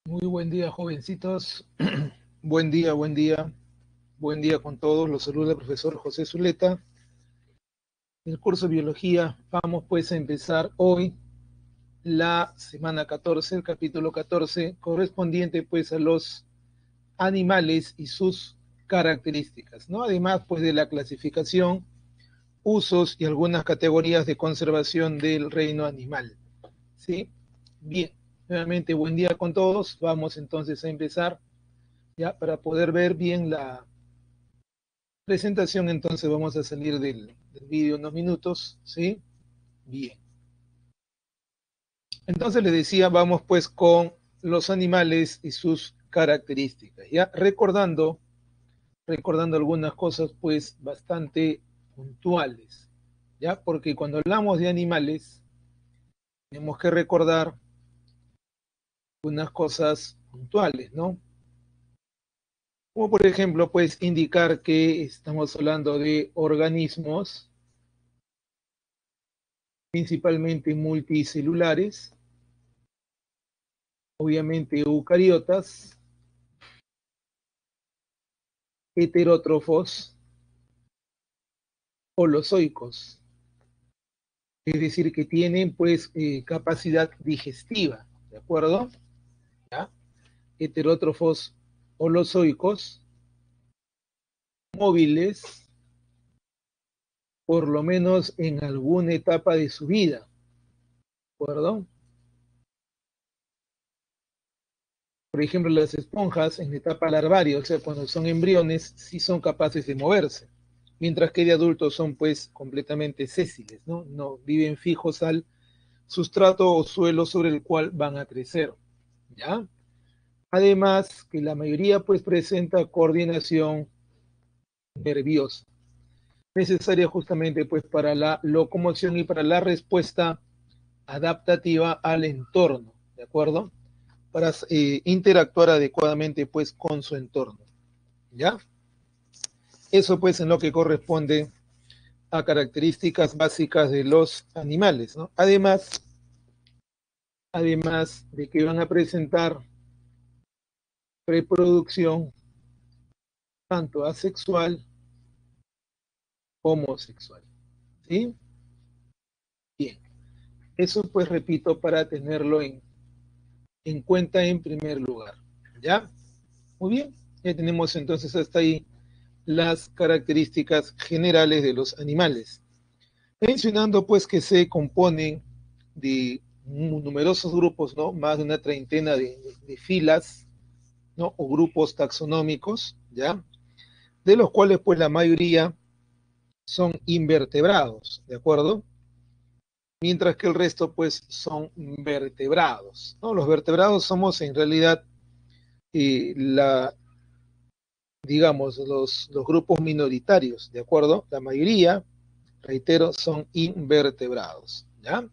Muy buen día, jovencitos. Buen día, buen día. Buen día con todos. Los saluda el profesor José Zuleta. En el curso de biología vamos pues a empezar hoy la semana 14, el capítulo 14, correspondiente pues a los animales y sus características, ¿no? Además pues de la clasificación, usos y algunas categorías de conservación del reino animal. ¿Sí? Bien, nuevamente buen día con todos. Vamos entonces a empezar ya para poder ver bien la presentación. Entonces vamos a salir del vídeo unos minutos, ¿sí? Bien. Entonces les decía, vamos pues con los animales y sus características, ya recordando algunas cosas pues bastante puntuales, ya, porque cuando hablamos de animales tenemos que recordar unas cosas puntuales, ¿no? Como por ejemplo, pues indicar que estamos hablando de organismos principalmente multicelulares, obviamente eucariotas, heterótrofos, holozoicos, es decir, que tienen pues capacidad digestiva, ¿de acuerdo? ¿Ya? Heterótrofos holozoicos, móviles, por lo menos en alguna etapa de su vida, ¿de acuerdo? Por ejemplo, las esponjas en etapa larvaria, o sea, cuando son embriones, sí son capaces de moverse, mientras que de adultos son pues completamente sésiles, ¿no? No viven fijos al sustrato o suelo sobre el cual van a crecer, ¿ya? Además, que la mayoría pues presenta coordinación nerviosa, necesaria justamente pues para la locomoción y para la respuesta adaptativa al entorno, ¿de acuerdo? Para interactuar adecuadamente pues con su entorno, ¿ya? Eso pues en lo que corresponde a características básicas de los animales, ¿no? Además de que van a presentar reproducción tanto asexual como homosexual, ¿sí? Bien, eso pues repito para tenerlo en cuenta en primer lugar, ¿ya? Muy bien, ya tenemos entonces hasta ahí las características generales de los animales, mencionando pues que se componen de numerosos grupos, ¿no? Más de una treintena de filas, ¿no? O grupos taxonómicos, ¿ya? De los cuales pues la mayoría son invertebrados, ¿de acuerdo? Mientras que el resto pues son vertebrados, ¿no? Los vertebrados somos en realidad la, digamos, los grupos minoritarios, ¿de acuerdo? La mayoría, reitero, son invertebrados, ¿ya?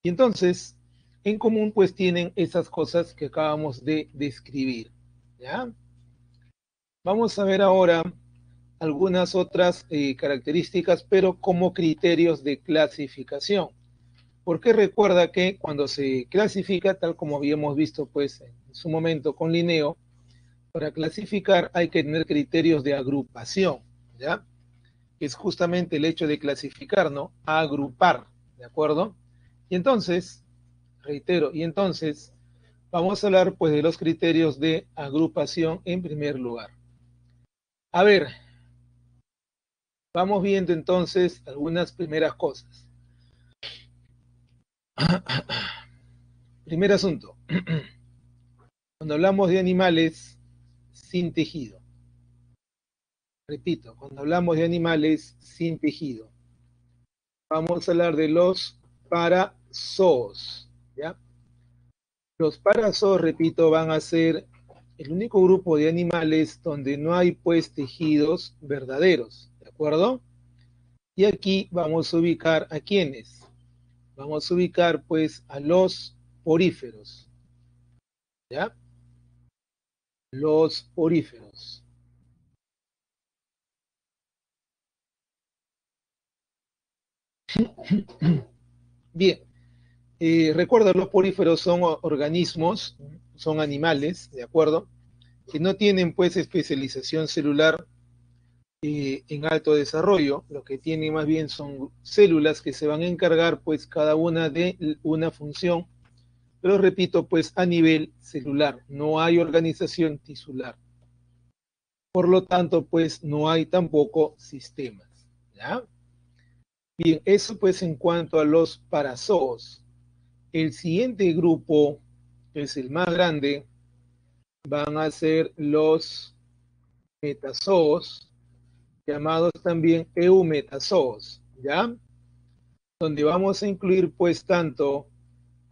Y entonces, en común pues tienen esas cosas que acabamos de describir, ¿ya? Vamos a ver ahora algunas otras características, pero como criterios de clasificación. Porque recuerda que cuando se clasifica, tal como habíamos visto pues en su momento con Linneo, para clasificar hay que tener criterios de agrupación, ¿ya? Que es justamente el hecho de clasificar, ¿no? Agrupar, ¿de acuerdo? Y entonces, reitero, y entonces vamos a hablar pues de los criterios de agrupación en primer lugar. A ver, vamos viendo entonces algunas primeras cosas. Primer asunto. Cuando hablamos de animales sin tejido, repito, cuando hablamos de animales sin tejido, vamos a hablar de los parazoos, ¿ya? Los parazoos, repito, van a ser el único grupo de animales donde no hay pues tejidos verdaderos, ¿de acuerdo? Y aquí vamos a ubicar a quiénes. Vamos a ubicar pues a los poríferos, ¿ya? Los poríferos. Bien, recuerda, los poríferos son organismos son animales, ¿de acuerdo? Que no tienen pues especialización celular en alto desarrollo, lo que tienen más bien son células que se van a encargar pues cada una de una función, pero repito pues a nivel celular, no hay organización tisular. Por lo tanto pues no hay tampoco sistemas, ¿ya? Bien, eso pues en cuanto a los parazoos. El siguiente grupo, que es el más grande, van a ser los metazoos, llamados también eumetazoos, ¿ya? Donde vamos a incluir pues tanto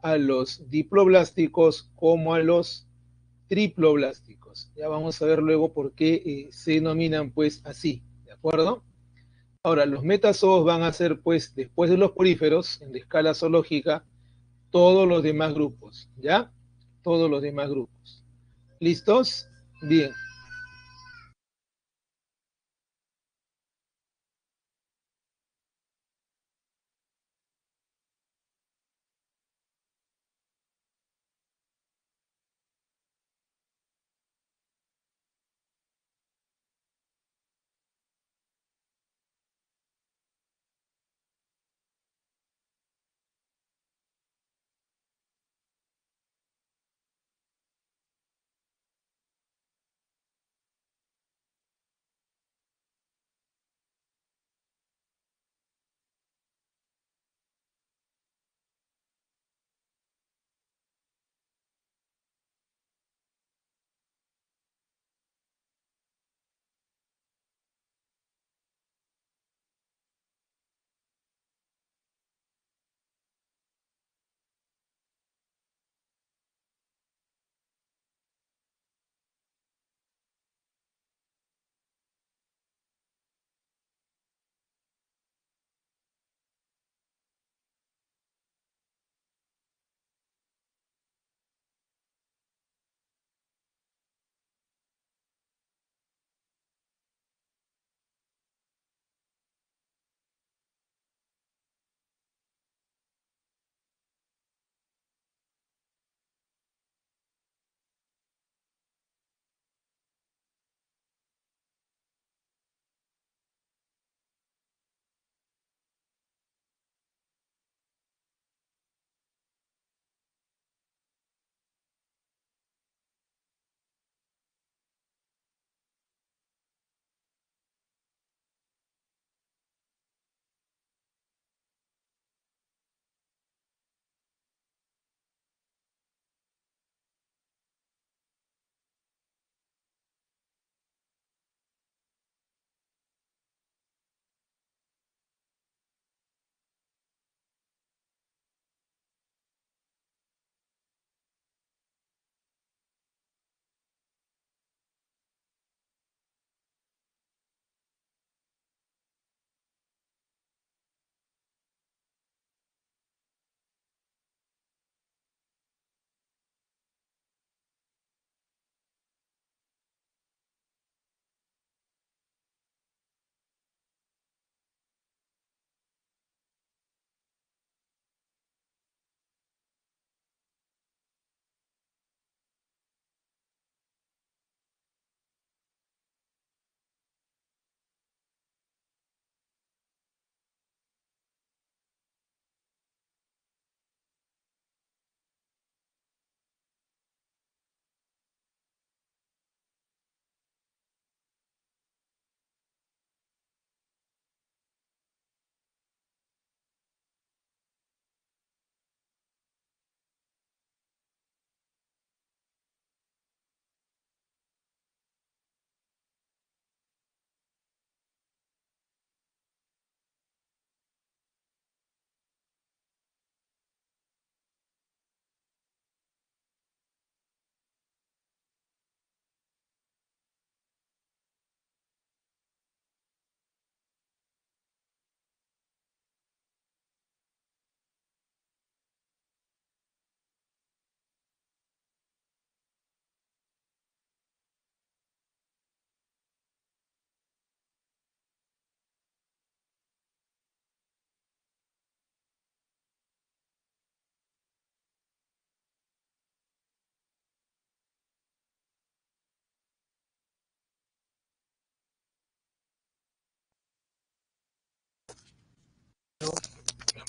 a los diploblásticos como a los triploblásticos. Ya vamos a ver luego por qué se denominan pues así, ¿de acuerdo? Ahora, los metazoos van a ser pues después de los poríferos, en la escala zoológica, todos los demás grupos, ¿ya? Todos los demás grupos. ¿Listos? Bien.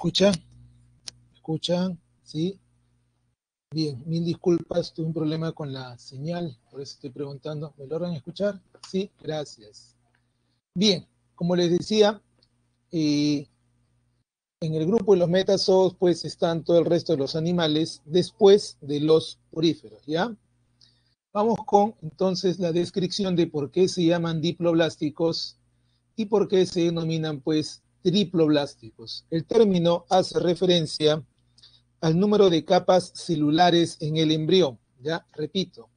escuchan? ¿Me escuchan? ¿Sí? Bien, mil disculpas, tuve un problema con la señal, por eso estoy preguntando. ¿Me logran escuchar? Sí, gracias. Bien, como les decía, en el grupo de los metazoos, pues están todo el resto de los animales después de los poríferos, ¿ya? Vamos con entonces la descripción de por qué se llaman diploblásticos y por qué se denominan pues triploblásticos. El término hace referencia al número de capas celulares en el embrión. Ya, repito,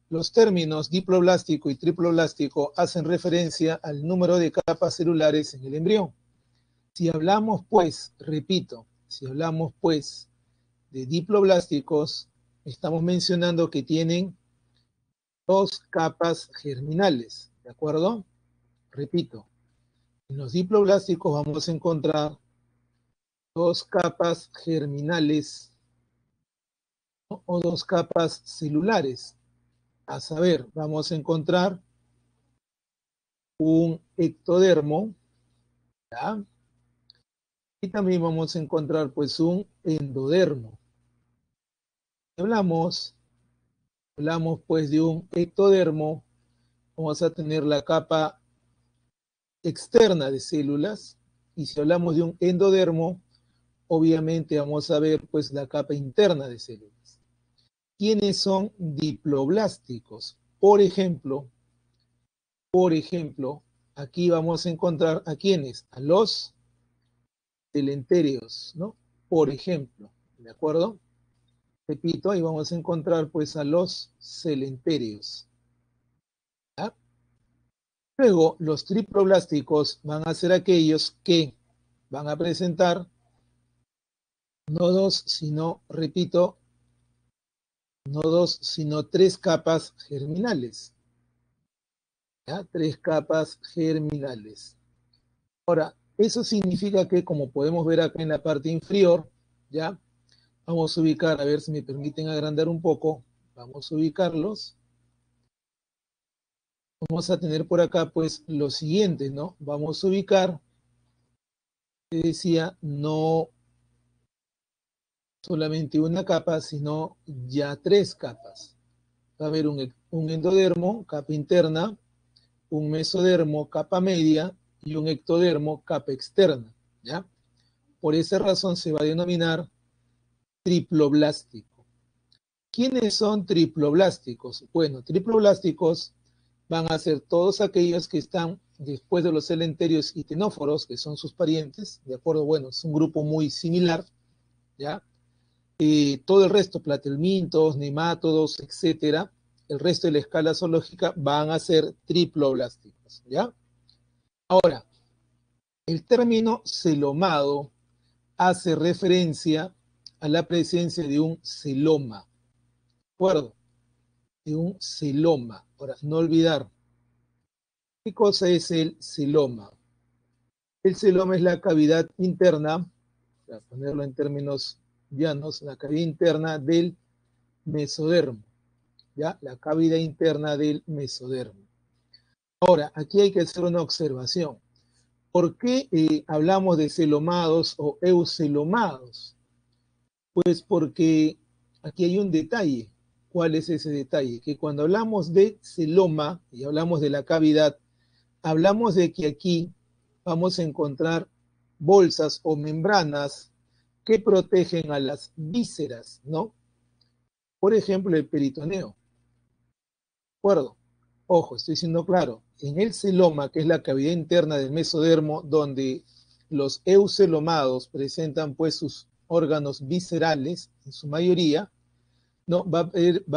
los términos diploblástico y triploblástico hacen referencia al número de capas celulares en el embrión. Si hablamos pues, repito, si hablamos pues de diploblásticos, estamos mencionando que tienen dos capas germinales, ¿de acuerdo? Repito, en los diploblásticos vamos a encontrar dos capas germinales, ¿no? O dos capas celulares. A saber, vamos a encontrar un ectodermo, ¿ya? Y también vamos a encontrar pues un endodermo. Hablamos pues de un ectodermo, vamos a tener la capa externa de células, y si hablamos de un endodermo, obviamente vamos a ver pues la capa interna de células. ¿Quiénes son diploblásticos? Por ejemplo, aquí vamos a encontrar a quiénes, a los telenterios, ¿no? Por ejemplo, ¿de acuerdo? Repito, ahí vamos a encontrar pues a los celenterios. ¿Ya? Luego, los triploblásticos van a ser aquellos que van a presentar no dos, sino, repito, no dos, sino tres capas germinales. ¿Ya? Tres capas germinales. Ahora, eso significa que, como podemos ver acá en la parte inferior, ¿ya? Vamos a ubicar, a ver si me permiten agrandar un poco, vamos a ubicarlos. Vamos a tener por acá pues lo siguiente, ¿no? Vamos a ubicar, decía, no solamente una capa, sino ya tres capas. Va a haber un endodermo, capa interna, un mesodermo, capa media, y un ectodermo, capa externa, ¿ya? Por esa razón se va a denominar triploblástico. ¿Quiénes son triploblásticos? Bueno, triploblásticos van a ser todos aquellos que están después de los celenterios y tenóforos, que son sus parientes, ¿de acuerdo? Bueno, es un grupo muy similar, ¿ya? Todo el resto, platelmintos, nemátodos, etcétera, el resto de la escala zoológica van a ser triploblásticos, ¿ya? Ahora, el término celomado hace referencia a la presencia de un celoma, ¿de acuerdo? De un celoma. Ahora, no olvidar, ¿qué cosa es el celoma? El celoma es la cavidad interna, para ponerlo en términos llanos, la cavidad interna del mesodermo, ¿ya? La cavidad interna del mesodermo. Ahora, aquí hay que hacer una observación. ¿Por qué hablamos de celomados o eucelomados? Pues porque aquí hay un detalle. ¿Cuál es ese detalle? Que cuando hablamos de celoma y hablamos de la cavidad, hablamos de que aquí vamos a encontrar bolsas o membranas que protegen a las vísceras, ¿no? Por ejemplo, el peritoneo. ¿De acuerdo? Ojo, estoy siendo claro. En el celoma, que es la cavidad interna del mesodermo, donde los eucelomados presentan pues sus órganos viscerales, en su mayoría, ¿no? Va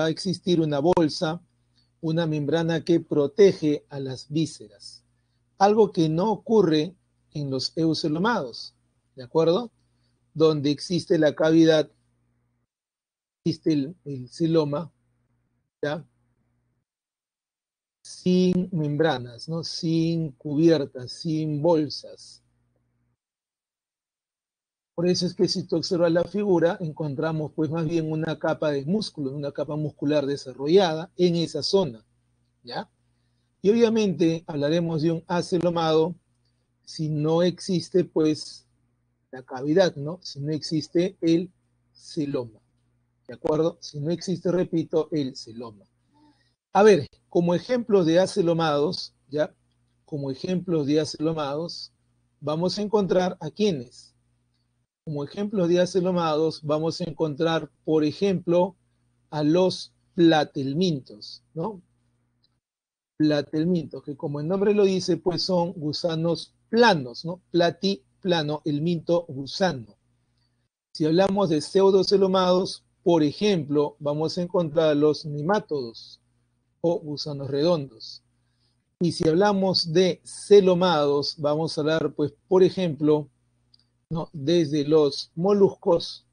a existir una bolsa, una membrana que protege a las vísceras. Algo que no ocurre en los eucelomados, ¿de acuerdo? Donde existe la cavidad, existe el celoma, ¿ya? Sin membranas, ¿no? Sin cubiertas, sin bolsas. Por eso es que si tú observas la figura, encontramos pues más bien una capa de músculo, una capa muscular desarrollada en esa zona, ¿ya? Y obviamente hablaremos de un acelomado si no existe pues la cavidad, ¿no? Si no existe el celoma. ¿De acuerdo? Si no existe, repito, el celoma. A ver, como ejemplos de acelomados, ¿ya? Como ejemplos de acelomados, vamos a encontrar a quiénes. Como ejemplos de acelomados, vamos a encontrar, por ejemplo, a los platelmintos, ¿no? Platelmintos, que como el nombre lo dice, pues son gusanos planos, ¿no? Plano, el minto gusano. Si hablamos de pseudocelomados, por ejemplo, vamos a encontrar los nemátodos o gusanos redondos. Y si hablamos de celomados, vamos a hablar, pues, por ejemplo, ¿no? Desde los moluscos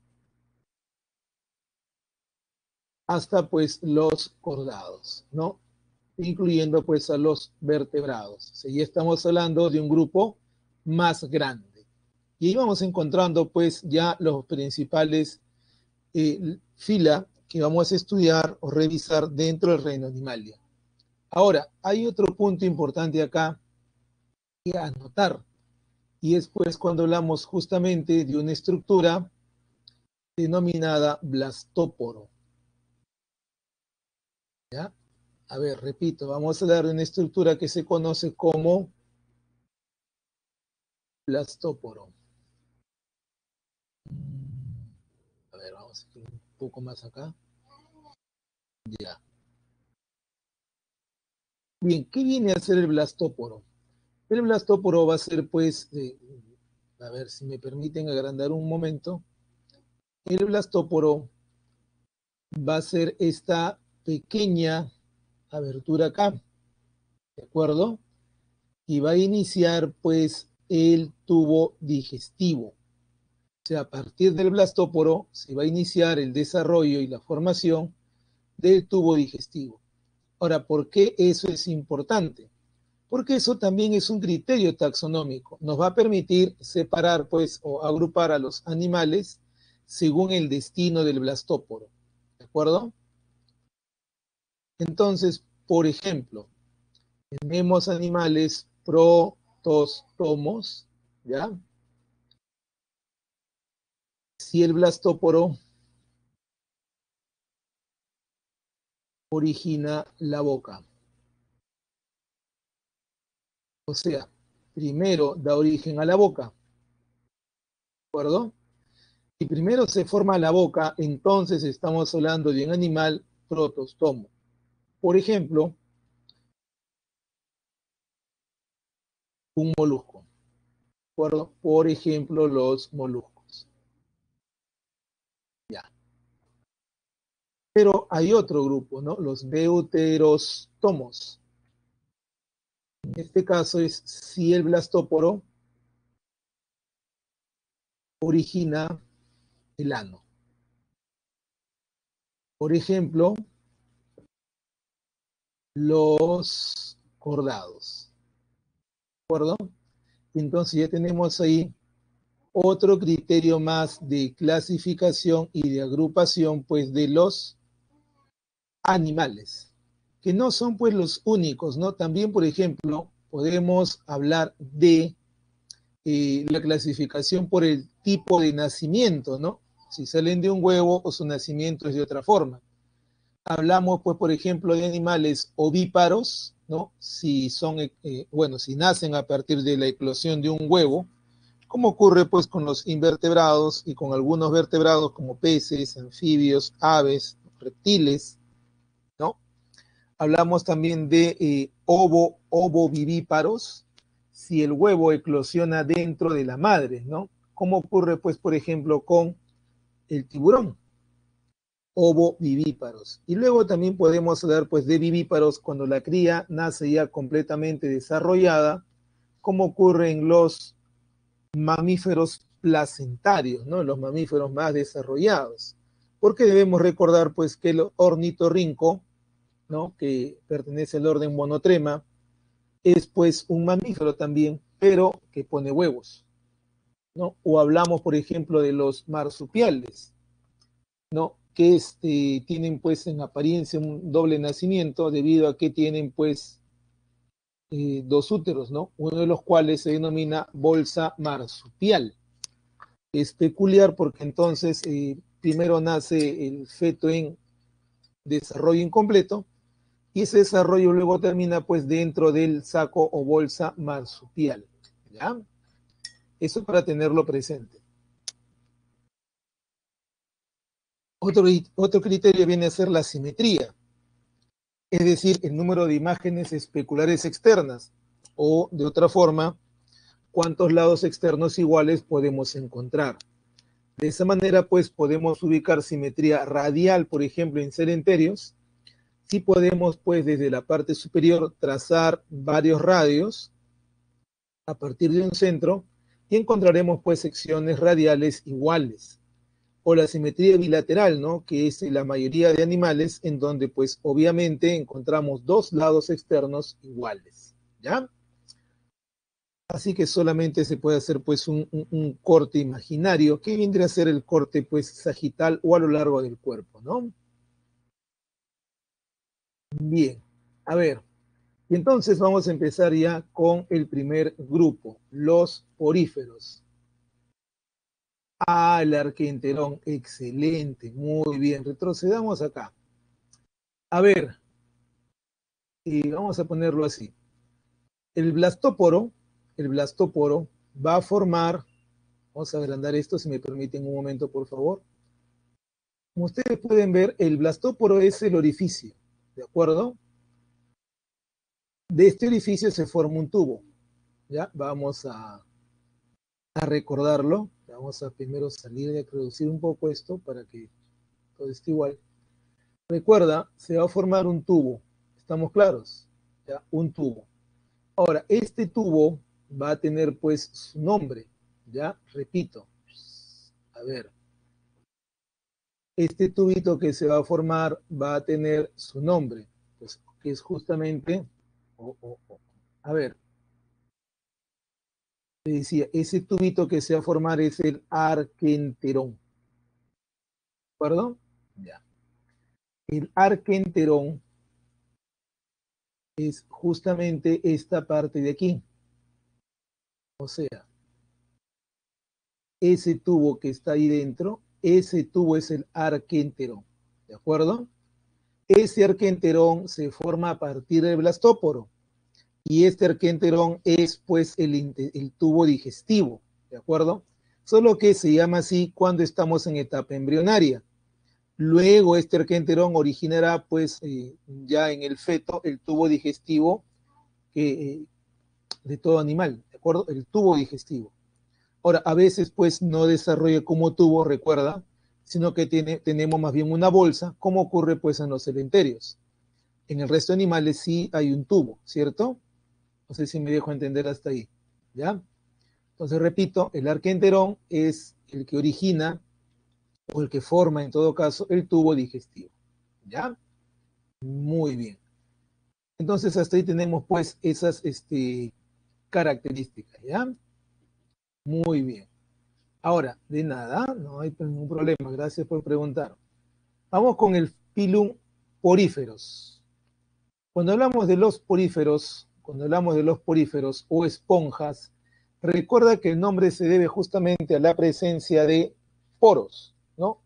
hasta, pues, los cordados, ¿no? Incluyendo, pues, a los vertebrados. O sea, ya estamos hablando de un grupo más grande. Y ahí vamos encontrando, pues, ya los principales fila que vamos a estudiar o revisar dentro del reino animalia. Ahora, hay otro punto importante acá que anotar, y es pues cuando hablamos justamente de una estructura denominada blastóporo. ¿Ya? A ver, repito, vamos a hablar de una estructura que se conoce como blastóporo. A ver, vamos a ir un poco más acá. Ya. Bien, ¿qué viene a ser el blastóporo? El blastóporo va a ser, pues, a ver si me permiten agrandar un momento. El blastóporo va a ser esta pequeña abertura acá, ¿de acuerdo? Y va a iniciar, pues, el tubo digestivo. O sea, a partir del blastóporo se va a iniciar el desarrollo y la formación del tubo digestivo. Ahora, ¿por qué eso es importante? Porque eso también es un criterio taxonómico. Nos va a permitir separar, pues, o agrupar a los animales según el destino del blastóporo. ¿De acuerdo? Entonces, por ejemplo, tenemos animales protostomos, ¿ya? Si el blastóporo origina la boca. O sea, primero da origen a la boca, ¿de acuerdo? Si primero se forma la boca, entonces estamos hablando de un animal protostomo. Por ejemplo, un molusco, ¿de acuerdo? Por ejemplo, los moluscos. Ya. Pero hay otro grupo, ¿no? Los deuterostomos. En este caso es si el blastóporo origina el ano. Por ejemplo, los cordados. ¿De acuerdo? Entonces ya tenemos ahí otro criterio más de clasificación y de agrupación, pues, de los animales, que no son, pues, los únicos, ¿no? También, por ejemplo, podemos hablar de la clasificación por el tipo de nacimiento, ¿no? Si salen de un huevo o su nacimiento es de otra forma. Hablamos, pues, por ejemplo, de animales ovíparos, ¿no? Si son, bueno, si nacen a partir de la eclosión de un huevo, como ocurre, pues, con los invertebrados y con algunos vertebrados como peces, anfibios, aves, reptiles, ¿no? Hablamos también de ovovivíparos, si el huevo eclosiona dentro de la madre, ¿no? Como ocurre, pues, por ejemplo, con el tiburón, ovovivíparos. Y luego también podemos hablar, pues, de vivíparos cuando la cría nace ya completamente desarrollada, como ocurre en los mamíferos placentarios, ¿no? Los mamíferos más desarrollados. Porque debemos recordar, pues, que el ornitorrinco, ¿no? Que pertenece al orden Monotrema, es, pues, un mamífero también, pero que pone huevos, ¿no? O hablamos, por ejemplo, de los marsupiales, ¿no? Que tienen, pues, en apariencia un doble nacimiento debido a que tienen, pues, dos úteros, ¿no? Uno de los cuales se denomina bolsa marsupial. Es peculiar porque entonces primero nace el feto en desarrollo incompleto y ese desarrollo luego termina pues dentro del saco o bolsa marsupial, ¿ya? Eso para tenerlo presente. Otro criterio viene a ser la simetría, es decir, el número de imágenes especulares externas, o de otra forma, cuántos lados externos iguales podemos encontrar. De esa manera, pues, podemos ubicar simetría radial, por ejemplo, en cementerios. Sí podemos, pues, desde la parte superior trazar varios radios a partir de un centro y encontraremos, pues, secciones radiales iguales. O la simetría bilateral, ¿no? Que es la mayoría de animales en donde, pues, obviamente encontramos dos lados externos iguales, ¿ya? Así que solamente se puede hacer pues un corte imaginario, que vendría a ser el corte pues sagital o a lo largo del cuerpo, ¿no? Bien, a ver, y entonces vamos a empezar ya con el primer grupo, los poríferos. Ah, el arquenterón, excelente, muy bien, retrocedamos acá. A ver, y vamos a ponerlo así. El blastóporo, el blastóporo va a formar, vamos a agrandar esto si me permiten un momento, por favor. Como ustedes pueden ver, el blastóporo es el orificio, ¿de acuerdo? De este orificio se forma un tubo, ¿ya? Vamos a recordarlo. Vamos a primero salir de reducir un poco esto para que todo esté igual. Recuerda, se va a formar un tubo, ¿estamos claros? ¿Ya? Un tubo. Ahora, este tubo va a tener pues su nombre, ¿ya? Repito, a ver, este tubito que se va a formar va a tener su nombre, pues, que es justamente, a ver, te decía, ese tubito que se va a formar es el arquenterón, ¿de acuerdo? Ya. El arquenterón es justamente esta parte de aquí, o sea, ese tubo que está ahí dentro, ese tubo es el arquenterón, ¿de acuerdo? Ese arquenterón se forma a partir del blastóporo y este arquenterón es pues el tubo digestivo, ¿de acuerdo? Solo que se llama así cuando estamos en etapa embrionaria. Luego este arquenterón originará pues ya en el feto el tubo digestivo que, de todo animal, ¿de acuerdo? El tubo digestivo. Ahora, a veces pues no desarrolla como tubo, recuerda, sino que tenemos más bien una bolsa, como ocurre pues en los cementerios. En el resto de animales sí hay un tubo, ¿cierto? No sé si me dejo entender hasta ahí, ¿ya? Entonces, repito, el arquenterón es el que origina o el que forma, en todo caso, el tubo digestivo, ¿ya? Muy bien. Entonces, hasta ahí tenemos, pues, esas características, ¿ya? Muy bien. Ahora, de nada, no hay ningún problema, gracias por preguntar. Vamos con el pilum poríferos. Cuando hablamos de los poríferos o esponjas, recuerda que el nombre se debe justamente a la presencia de poros, ¿no?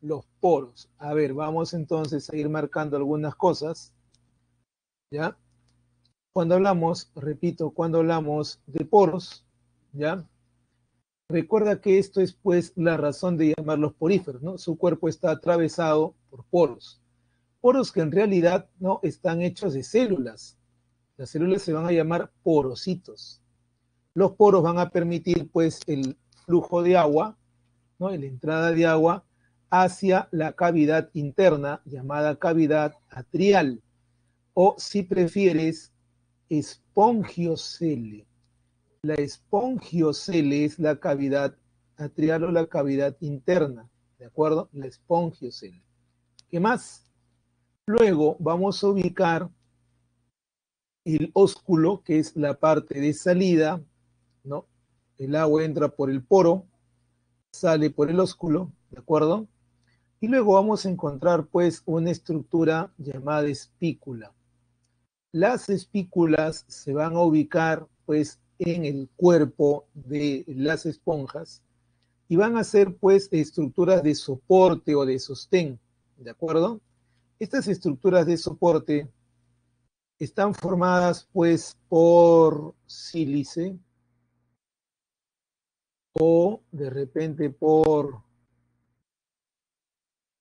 Los poros. A ver, vamos entonces a ir marcando algunas cosas, ¿ya? Cuando hablamos, repito, cuando hablamos de poros, ¿ya? Recuerda que esto es pues la razón de llamarlos poríferos, ¿no? Su cuerpo está atravesado por poros. Poros que en realidad no están hechos de células. Las células se van a llamar porocitos. Los poros van a permitir pues el flujo de agua, ¿no? La entrada de agua hacia la cavidad interna llamada cavidad atrial o si prefieres espongiocele. La espongiocele es la cavidad atrial o la cavidad interna, ¿de acuerdo? La espongiocele. ¿Qué más? Luego vamos a ubicar el ósculo, que es la parte de salida, ¿no? El agua entra por el poro, sale por el ósculo, ¿de acuerdo? Y luego vamos a encontrar pues una estructura llamada espícula. Las espículas se van a ubicar pues en el cuerpo de las esponjas y van a ser pues estructuras de soporte o de sostén, ¿de acuerdo? Estas estructuras de soporte están formadas pues por sílice o de repente por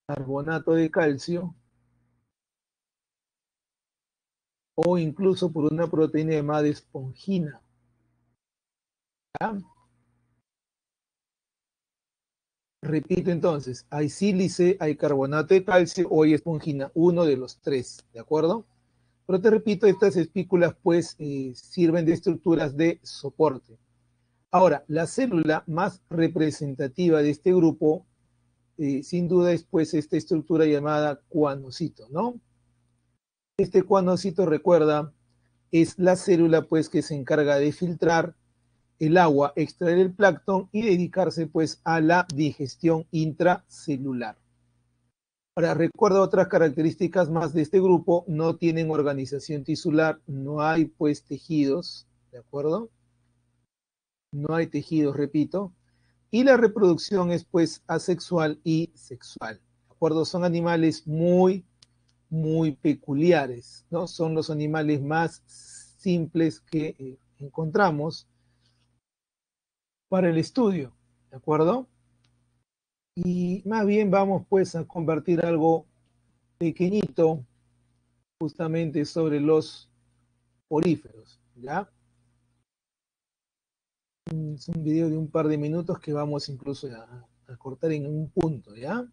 carbonato de calcio o incluso por una proteína llamada espongina. ¿Ya? Repito entonces, hay sílice, hay carbonato de calcio o hay espongina, uno de los tres, ¿de acuerdo? Pero te repito, estas espículas pues sirven de estructuras de soporte. Ahora, la célula más representativa de este grupo, sin duda, es pues esta estructura llamada cuanocito, ¿no? Este cuanocito, recuerda, es la célula pues que se encarga de filtrar el agua, extraer el plancton y dedicarse pues a la digestión intracelular. Ahora, recuerda otras características más de este grupo, no tienen organización tisular, no hay pues tejidos, ¿de acuerdo? No hay tejidos, repito, y la reproducción es pues asexual y sexual, ¿de acuerdo? Son animales muy peculiares, ¿no? Son los animales más simples que encontramos para el estudio, ¿de acuerdo? Y más bien vamos pues a compartir algo pequeñito justamente sobre los poríferos, ¿ya? Es un video de un par de minutos que vamos incluso a cortar en un punto, ¿ya?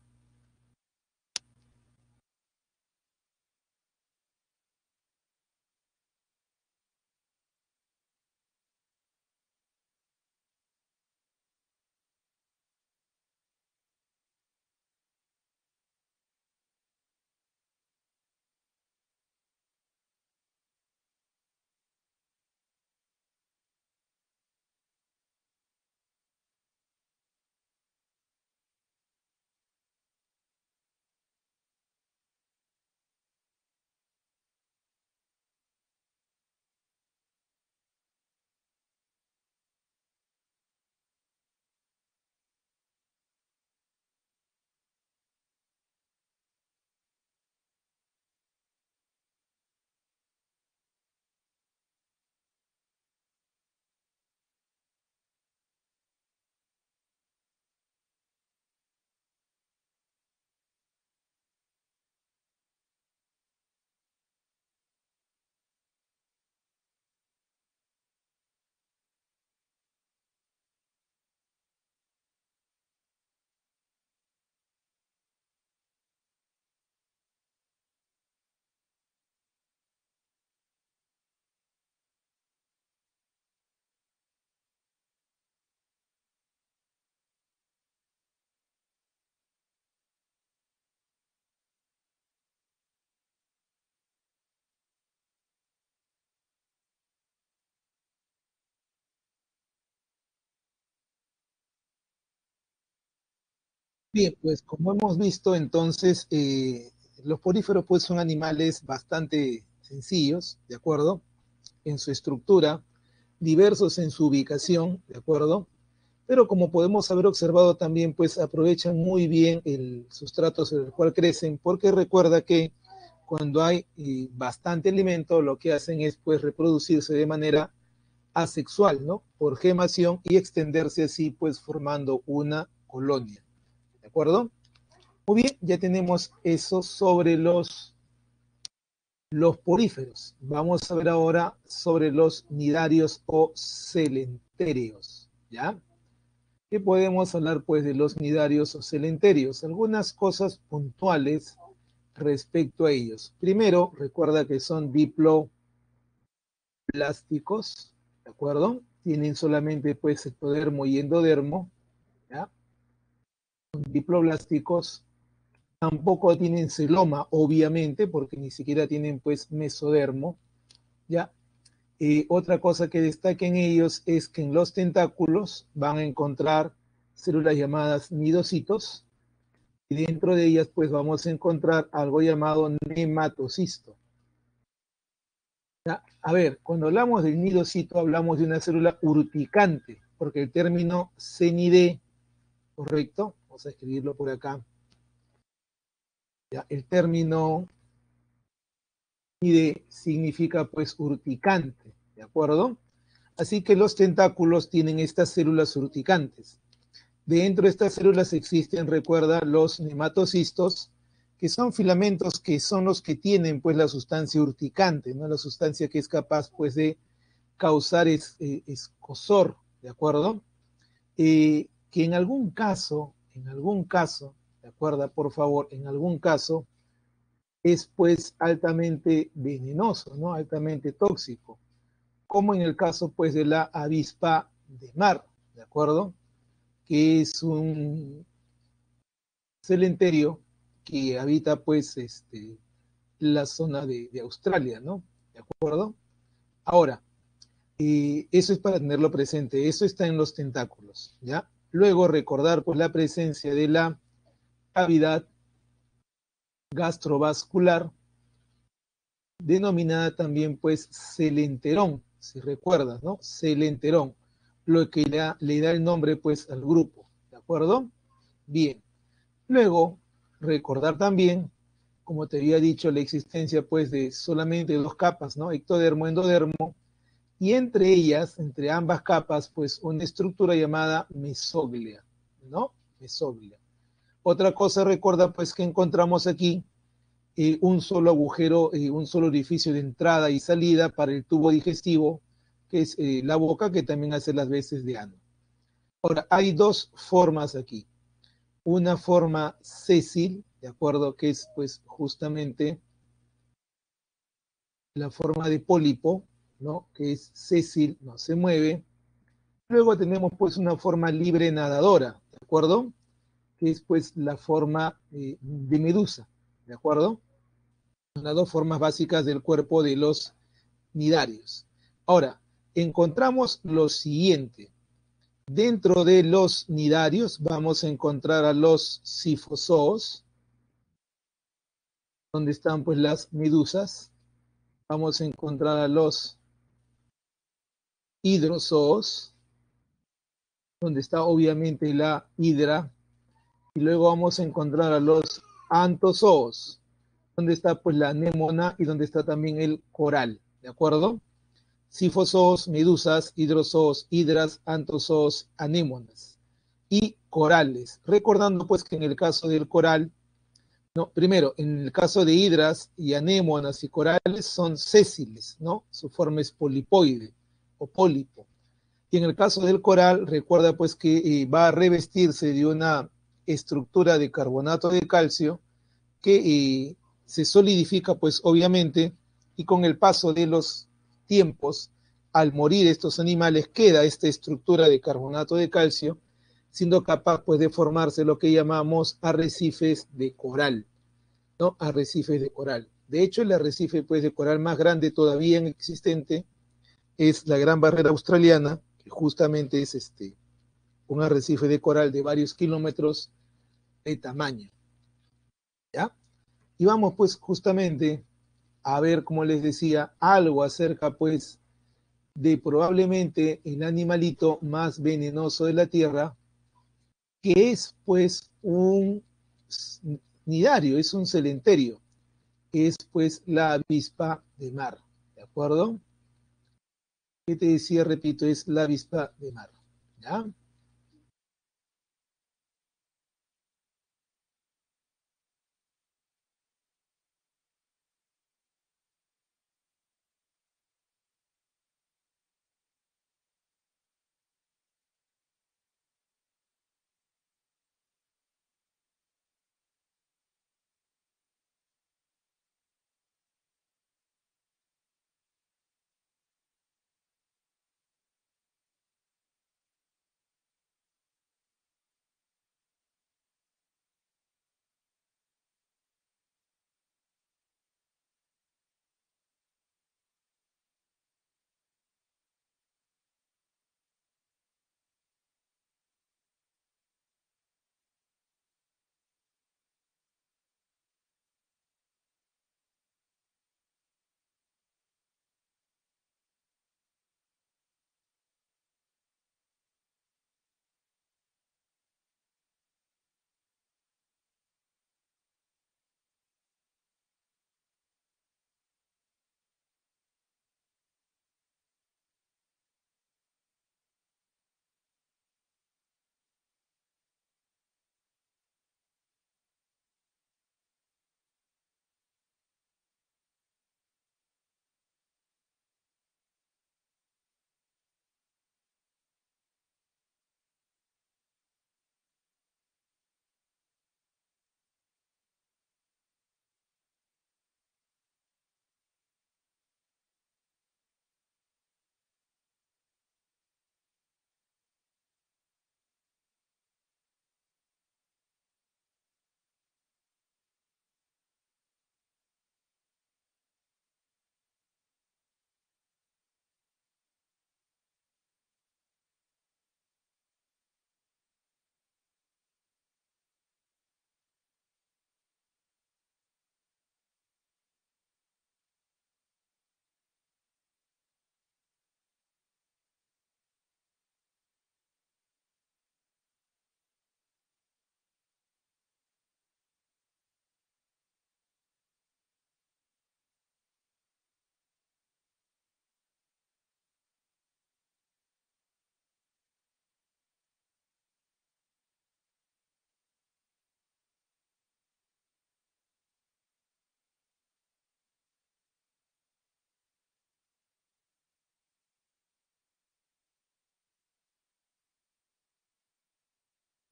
Bien, pues como hemos visto, entonces los poríferos pues son animales bastante sencillos, ¿de acuerdo? En su estructura, diversos en su ubicación, ¿de acuerdo? Pero como podemos haber observado también, pues aprovechan muy bien el sustrato sobre el cual crecen, porque recuerda que cuando hay bastante alimento, lo que hacen es pues reproducirse de manera asexual, ¿no? Por gemación y extenderse así, pues formando una colonia, ¿de acuerdo? Muy bien, ya tenemos eso sobre los poríferos. Vamos a ver ahora sobre los nidarios o celentéreos, ¿ya? ¿Qué podemos hablar pues de los nidarios o celentéreos? Algunas cosas puntuales respecto a ellos. Primero, recuerda que son diploblásticos, ¿de acuerdo? Tienen solamente pues ectodermo y endodermo, ¿ya? Son diploblásticos. Tampoco tienen celoma, obviamente, porque ni siquiera tienen pues mesodermo, ¿ya? Otra cosa que destaca en ellos es que en los tentáculos van a encontrar células llamadas nidocitos, y dentro de ellas pues vamos a encontrar algo llamado nematocisto. ¿Ya? A ver, cuando hablamos del nidocito hablamos de una célula urticante, porque el término cenide ¿correcto? Vamos a escribirlo por acá. Ya, el término mide significa pues urticante, ¿de acuerdo? Así que los tentáculos tienen estas células urticantes. Dentro de estas células existen, recuerda, los nematocistos, que son filamentos que son los que tienen pues la sustancia urticante, ¿no? La sustancia que es capaz pues de causar escozor, ¿de acuerdo? Que en algún caso, ¿de acuerdo? Por favor, en algún caso es pues altamente venenoso, ¿no? Altamente tóxico, como en el caso pues de la avispa de mar, ¿de acuerdo? Que es un celenterio que habita pues la zona de Australia, ¿no? ¿De acuerdo? Ahora, eso es para tenerlo presente, eso está en los tentáculos, ¿ya? Luego recordar pues la presencia de la cavidad gastrovascular, denominada también pues celenterón, si recuerdas, ¿no? Celenterón, lo que le da el nombre pues al grupo, ¿de acuerdo? Bien, luego recordar también, como te había dicho, la existencia pues de solamente dos capas, ¿no? Ectodermo, endodermo, y entre ellas, entre ambas capas, pues una estructura llamada mesóglea, ¿no? Mesóglea. Otra cosa, recuerda pues que encontramos aquí un solo agujero, un solo orificio de entrada y salida para el tubo digestivo, que es la boca, que también hace las veces de ano. Ahora, hay dos formas aquí. Una forma sésil, ¿de acuerdo? Que es pues justamente la forma de pólipo, ¿no? Que es sésil, no se mueve. Luego tenemos pues una forma libre nadadora, ¿de acuerdo? Que es pues la forma de medusa, ¿de acuerdo? Las dos formas básicas del cuerpo de los nidarios. Ahora, encontramos lo siguiente. Dentro de los nidarios vamos a encontrar a los sifozoos, donde están pues las medusas. Vamos a encontrar a los hidrozoos, donde está obviamente la hidra. Y luego vamos a encontrar a los antozoos, donde está pues la anémona y donde está también el coral, ¿de acuerdo? Sifozoos, medusas, hidrozoos, hidras, antozoos, anémonas y corales. Recordando pues que en el caso del coral, no, primero, en el caso de hidras y anémonas y corales son sésiles, ¿no? Su forma es polipoide o pólipo. Y en el caso del coral, recuerda pues que va a revestirse de una estructura de carbonato de calcio que se solidifica pues obviamente y con el paso de los tiempos, al morir estos animales, queda esta estructura de carbonato de calcio, siendo capaz pues de formarse lo que llamamos arrecifes de coral, ¿no? Arrecifes de coral. De hecho, el arrecife pues de coral más grande todavía existente es la Gran Barrera Australiana, que justamente es un arrecife de coral de varios kilómetros de tamaño, ¿ya? Y vamos pues justamente a ver, como les decía, algo acerca pues de probablemente el animalito más venenoso de la Tierra, que es pues un nidario, es un celenterio, es pues la avispa de mar, ¿de acuerdo? Que te decía, repito, es la avispa de mar, ¿ya?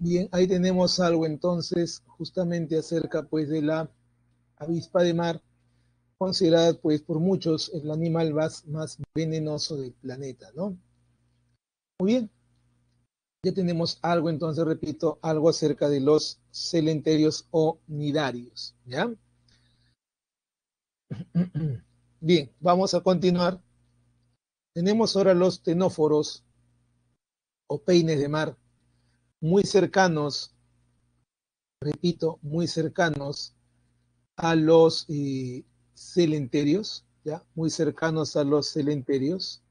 Bien, ahí tenemos algo entonces justamente acerca pues de la avispa de mar, considerada pues por muchos el animal más venenoso del planeta, ¿no? Muy bien, ya tenemos algo entonces, repito, algo acerca de los celenterios o nidarios, ¿ya? Bien, vamos a continuar. Tenemos ahora los tenóforos o peines de mar, muy cercanos, repito, muy cercanos a los celenterios, ¿ya? Muy cercanos a los celenterios.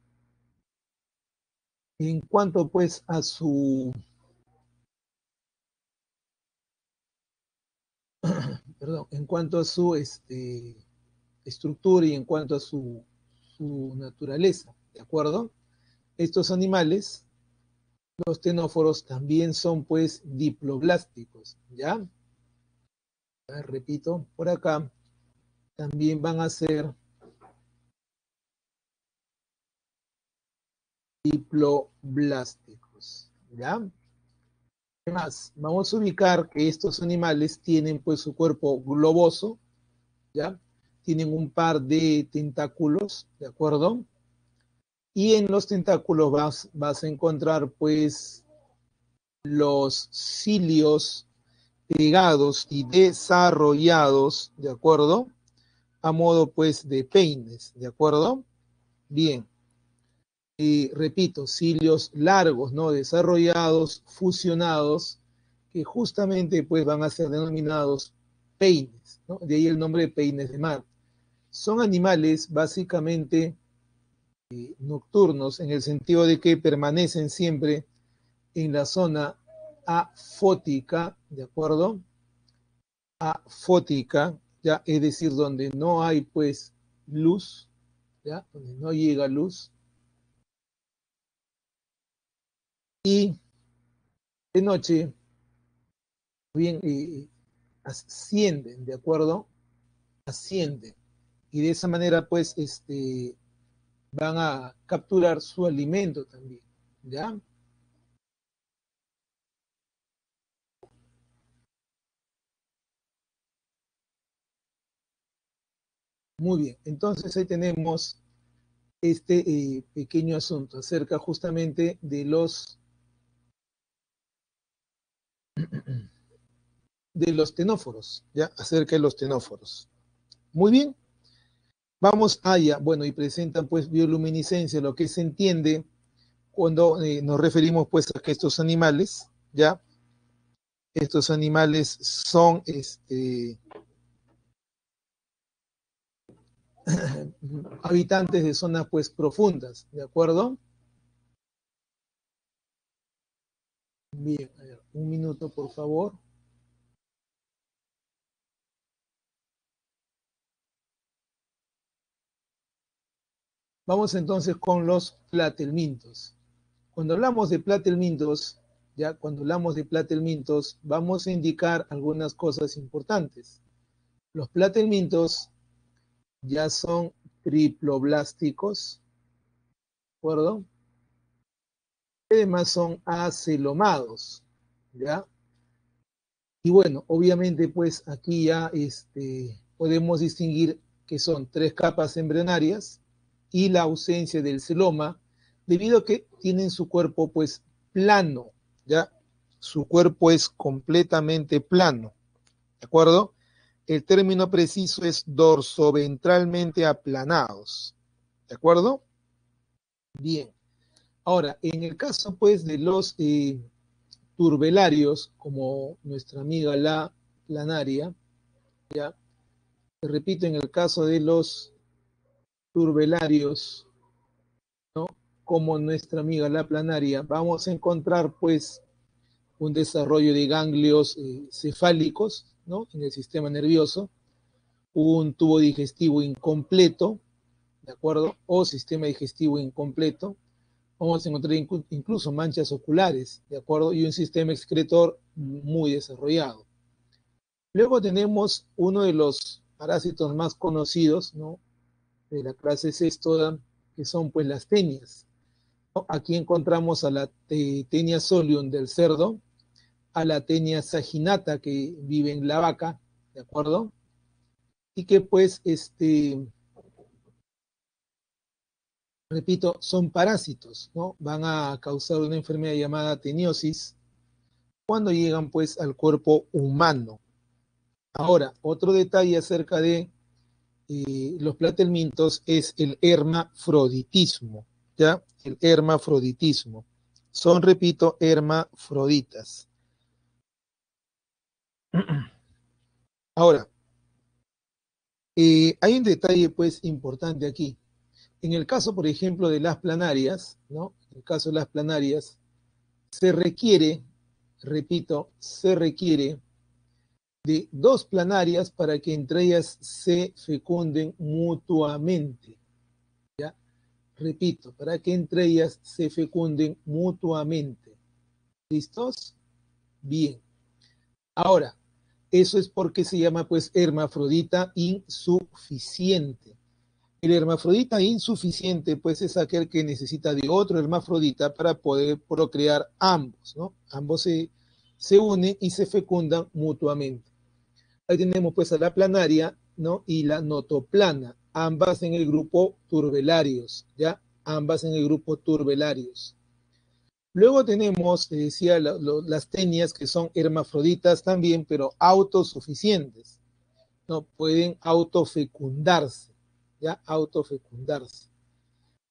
En cuanto pues a su, perdón, en cuanto a su estructura y en cuanto a su naturaleza, ¿de acuerdo? Estos animales, los tenóforos, también son pues diploblásticos, ¿ya? Repito, por acá también van a ser diploblásticos, ¿ya? Además, vamos a ubicar que estos animales tienen pues su cuerpo globoso, ¿ya? Tienen un par de tentáculos, ¿de acuerdo? Y en los tentáculos vas a encontrar pues los cilios pegados y desarrollados, ¿de acuerdo? A modo pues de peines, ¿de acuerdo? Bien, y repito, cilios largos, ¿no? Desarrollados, fusionados, que justamente pues van a ser denominados peines, ¿no? De ahí el nombre de peines de mar. Son animales básicamente nocturnos en el sentido de que permanecen siempre en la zona afótica, ¿de acuerdo? Afótica, ya, es decir, donde no hay pues luz, ya, donde no llega luz, y de noche, bien, ascienden, ¿de acuerdo? Ascienden, y de esa manera pues van a capturar su alimento también, ¿ya? Muy bien, entonces ahí tenemos pequeño asunto acerca justamente de los tenóforos, ¿ya? Acerca de los tenóforos. Muy bien, vamos allá. Bueno, y presentan pues bioluminiscencia, lo que se entiende cuando nos referimos pues a que estos animales, ¿ya? Estos animales son habitantes de zonas pues profundas, ¿de acuerdo? Bien, a ver, un minuto por favor. Vamos entonces con los platelmintos. Cuando hablamos de platelmintos, ya cuando hablamos de platelmintos, vamos a indicar algunas cosas importantes. Los platelmintos ya son triploblásticos, ¿de acuerdo? Además son acelomados, ¿ya? Y bueno, obviamente pues aquí ya podemos distinguir que son tres capas embrionarias y la ausencia del celoma, debido a que tienen su cuerpo pues plano, ¿ya? Su cuerpo es completamente plano, ¿de acuerdo? El término preciso es dorsoventralmente aplanados, ¿de acuerdo? Bien. Ahora, en el caso pues de los turbelarios, como nuestra amiga la planaria, ya, te repito, en el caso de los turbelarios, ¿no? Como nuestra amiga la planaria, vamos a encontrar pues un desarrollo de ganglios cefálicos, ¿no? En el sistema nervioso, un tubo digestivo incompleto, ¿de acuerdo? O sistema digestivo incompleto. Vamos a encontrar incluso manchas oculares, ¿de acuerdo? Y un sistema excretor muy desarrollado. Luego tenemos uno de los parásitos más conocidos, ¿no? De la clase Cestoda, que son pues las tenias, ¿no? Aquí encontramos a la tenia solium del cerdo, a la tenia saginata que vive en la vaca, ¿de acuerdo? Y que pues, repito, son parásitos, ¿no? Van a causar una enfermedad llamada teniosis cuando llegan pues al cuerpo humano. Ahora, otro detalle acerca de los platelmintos es el hermafroditismo, ¿ya? El hermafroditismo. Son, repito, hermafroditas. Ahora, hay un detalle pues importante aquí. En el caso, por ejemplo, de las planarias, ¿no? En el caso de las planarias, se requiere, repito, se requiere de dos planarias para que entre ellas se fecunden mutuamente. ¿Ya? Repito, para que entre ellas se fecunden mutuamente. ¿Listos? Bien. Ahora, eso es porque se llama pues hermafrodita insuficiente. El hermafrodita insuficiente pues es aquel que necesita de otro hermafrodita para poder procrear ambos, ¿no? Ambos se unen y se fecundan mutuamente. Ahí tenemos pues a la planaria, ¿no? Y la notoplana, ambas en el grupo turbelarios, ¿ya? Ambas en el grupo turbelarios. Luego tenemos, te decía, las tenias que son hermafroditas también, pero autosuficientes, ¿no? Pueden autofecundarse, ¿ya? Autofecundarse.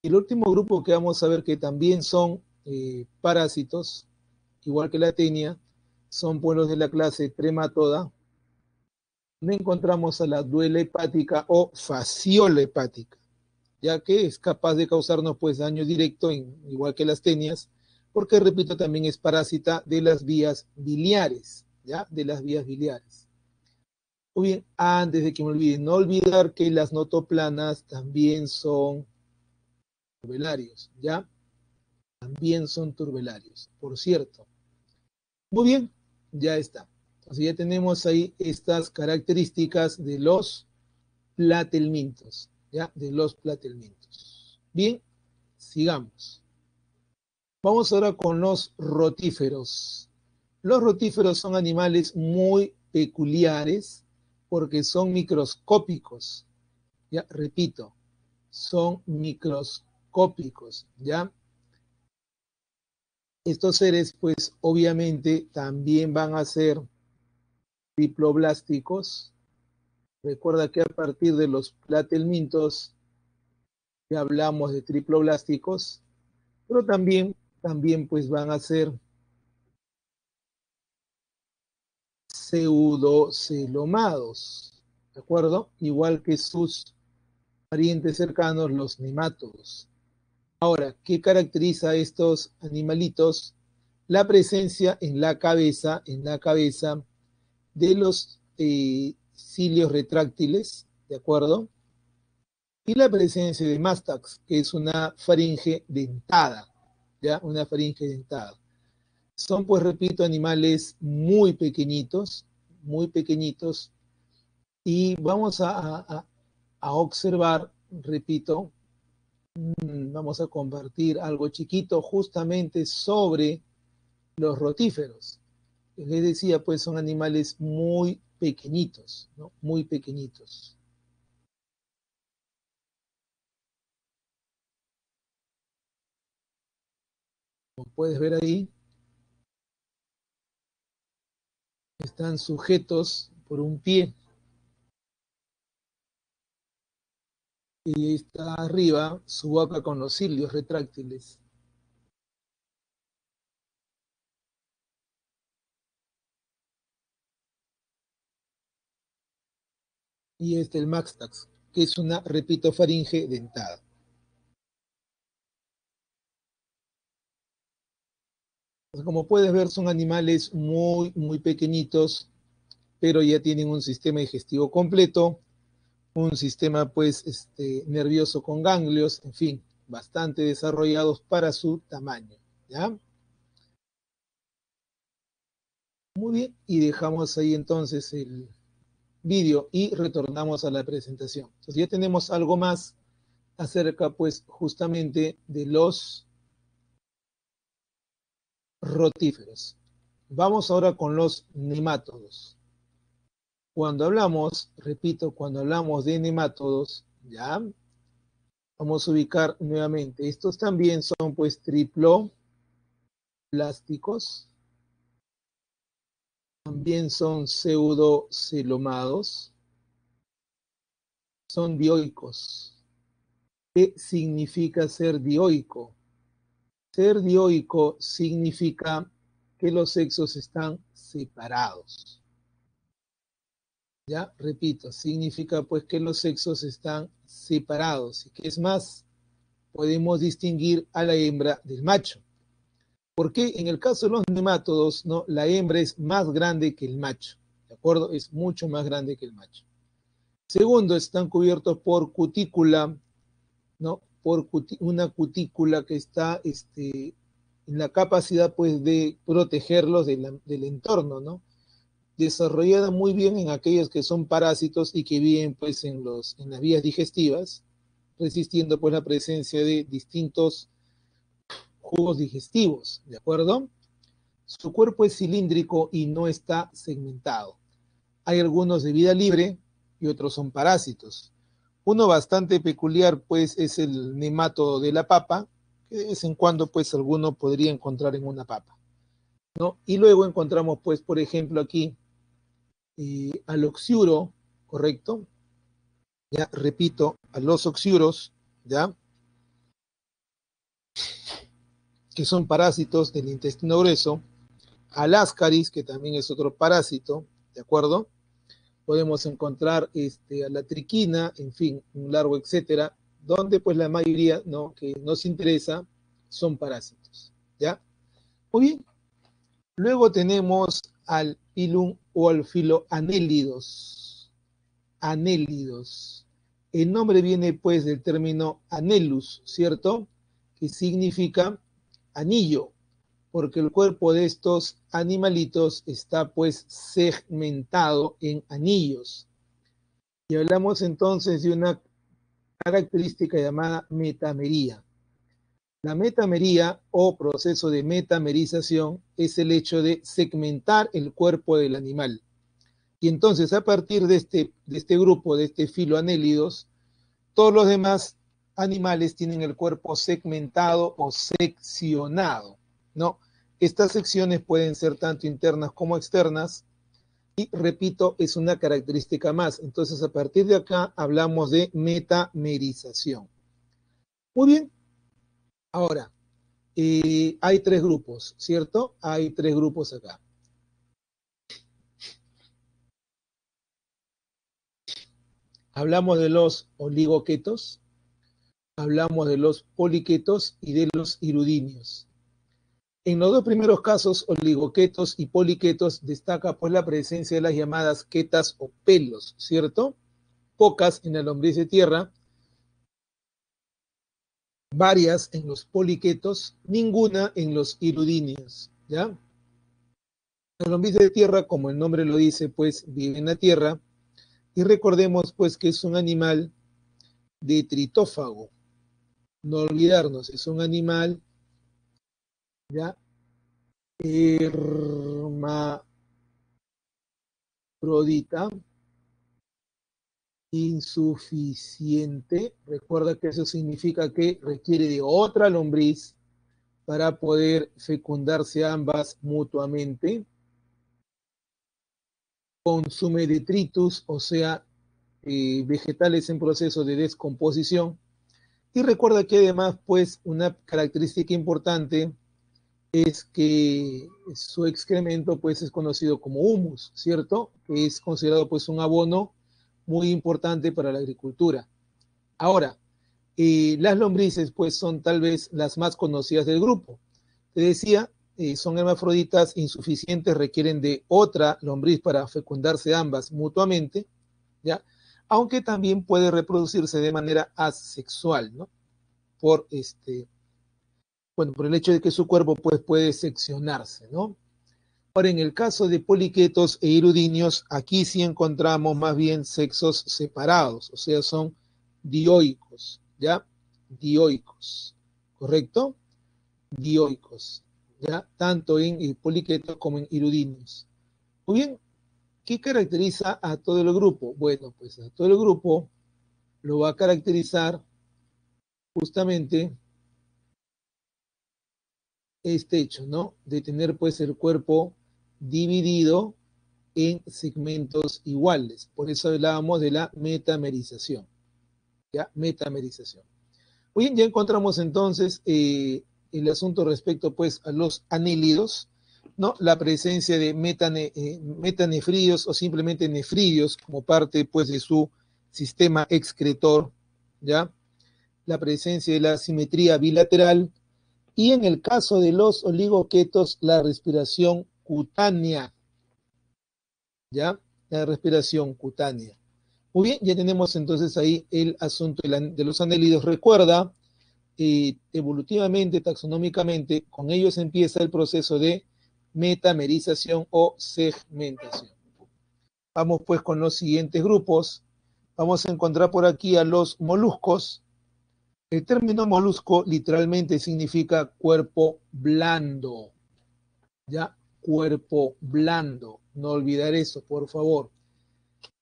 El último grupo que vamos a ver que también son parásitos, igual que la tenia, son pueblos de la clase trematoda. No encontramos a la duela hepática o fasciola hepática, ya que es capaz de causarnos pues daño directo, igual que las tenias, porque repito, también es parásita de las vías biliares, ¿ya? De las vías biliares. O bien, antes de que me olvide, no olvidar que las notoplanas también son turbelarios, ¿ya? También son turbelarios, por cierto. Muy bien, ya está. Entonces ya tenemos ahí estas características de los platelmintos, ¿ya? De los platelmintos. Bien, sigamos. Vamos ahora con los rotíferos. Los rotíferos son animales muy peculiares porque son microscópicos. Ya, repito, son microscópicos, ¿ya? Estos seres, pues, obviamente también van a ser triploblásticos. Recuerda que a partir de los platelmintos ya hablamos de triploblásticos, pero también pues van a ser pseudocelomados, ¿de acuerdo? Igual que sus parientes cercanos, los nemátodos. Ahora, ¿qué caracteriza a estos animalitos? La presencia en la cabeza de los cilios retráctiles, ¿de acuerdo? Y la presencia de mástax, que es una faringe dentada, ¿ya? Una faringe dentada. Son, pues repito, animales muy pequeñitos, y vamos a observar, repito, vamos a compartir algo chiquito justamente sobre los rotíferos. Les decía, pues son animales muy pequeñitos, ¿no? Muy pequeñitos. Como puedes ver ahí, están sujetos por un pie. Y está arriba su boca con los cilios retráctiles. Y el mástax, que es una, repito, faringe dentada. Pues como puedes ver, son animales muy pequeñitos, pero ya tienen un sistema digestivo completo, un sistema pues nervioso con ganglios, en fin, bastante desarrollados para su tamaño, ¿ya? Muy bien, y dejamos ahí entonces el vídeo y retornamos a la presentación. Entonces ya tenemos algo más acerca pues justamente de los rotíferos. vamos ahora con los nemátodos. Cuando hablamos, repito, cuando hablamos de nemátodos, ya, vamos a ubicar nuevamente. Estos también son pues triploplásticos, también son pseudocelomados, son dioicos. ¿Qué significa ser dioico? Ser dioico significa que los sexos están separados. Ya, repito, significa pues que los sexos están separados y que es más, podemos distinguir a la hembra del macho. Porque en el caso de los nemátodos, ¿no? La hembra es más grande que el macho, ¿de acuerdo? Es mucho más grande que el macho. Segundo, están cubiertos por cutícula, ¿no? Por una cutícula que está en la capacidad pues de protegerlos del entorno, ¿no? Desarrollada muy bien en aquellos que son parásitos y que viven pues en las vías digestivas, resistiendo pues la presencia de distintos jugos digestivos, ¿de acuerdo? Su cuerpo es cilíndrico y no está segmentado. Hay algunos de vida libre y otros son parásitos. Uno bastante peculiar pues es el nemátodo de la papa, que de vez en cuando pues alguno podría encontrar en una papa, ¿no? Y luego encontramos pues por ejemplo aquí al oxiuro, ¿correcto? Ya repito, a los oxiuros, ¿ya? Que son parásitos del intestino grueso, al ascaris, que también es otro parásito, ¿de acuerdo? Podemos encontrar a la triquina, en fin, un largo etcétera, donde pues la mayoría, ¿no? Que nos interesa son parásitos, ¿ya? Muy bien. Luego tenemos al pilum o al filoanélidos. Anélidos. El nombre viene pues del término anelus, ¿cierto? Que significa anillo, porque el cuerpo de estos animalitos está pues segmentado en anillos. Y hablamos entonces de una característica llamada metamería. La metamería o proceso de metamerización es el hecho de segmentar el cuerpo del animal. Y entonces a partir de este grupo, de este filoanélidos, todos los demás animales tienen el cuerpo segmentado o seccionado, ¿no? Estas secciones pueden ser tanto internas como externas y, repito, es una característica más. Entonces, a partir de acá hablamos de metamerización. Muy bien. Ahora, hay tres grupos, ¿cierto? Hay tres grupos acá. Hablamos de los oligoquetos, hablamos de los poliquetos y de los hirudinios. En los dos primeros casos, oligoquetos y poliquetos, destaca pues la presencia de las llamadas quetas o pelos, ¿cierto? Pocas en la lombriz de tierra, varias en los poliquetos, ninguna en los hirudinios, ¿ya? La lombriz de tierra, como el nombre lo dice, pues vive en la tierra, y recordemos pues que es un animal detritófago, no olvidarnos, es un animal, ¿ya? Hermafrodita, insuficiente. Recuerda que eso significa que requiere de otra lombriz para poder fecundarse ambas mutuamente. Consume detritus, o sea, vegetales en proceso de descomposición. Y recuerda que además, pues, una característica importante es que su excremento, pues, es conocido como humus, ¿cierto? Que es considerado, pues, un abono muy importante para la agricultura. Ahora, las lombrices, pues, son tal vez las más conocidas del grupo. Te decía, son hermafroditas insuficientes, requieren de otra lombriz para fecundarse ambas mutuamente, ¿ya? Aunque también puede reproducirse de manera asexual, ¿no? Por por el hecho de que su cuerpo pues, puede seccionarse, ¿no? Ahora, en el caso de poliquetos e hirudinios, aquí sí encontramos más bien sexos separados, o sea, son dioicos, ¿ya? Dioicos, ¿correcto? Dioicos, ¿ya? Tanto en poliquetos como en hirudinios. Muy bien, ¿qué caracteriza a todo el grupo? Bueno, pues a todo el grupo lo va a caracterizar justamente este hecho, ¿no? De tener pues el cuerpo dividido en segmentos iguales. Por eso hablábamos de la metamerización, ¿ya? Metamerización. Muy bien, ya encontramos entonces el asunto respecto pues a los anélidos, ¿no? La presencia de metanefridios o simplemente nefridios como parte pues de su sistema excretor, ¿ya? La presencia de la simetría bilateral y en el caso de los oligoquetos la respiración cutánea, ¿ya? La respiración cutánea. Muy bien, ya tenemos entonces ahí el asunto de los anélidos. Recuerda, evolutivamente, taxonómicamente, con ellos empieza el proceso de metamerización o segmentación. Vamos pues con los siguientes grupos. Vamos a encontrar por aquí a los moluscos. El término molusco literalmente significa cuerpo blando, ¿ya? Cuerpo blando. No olvidar eso, por favor.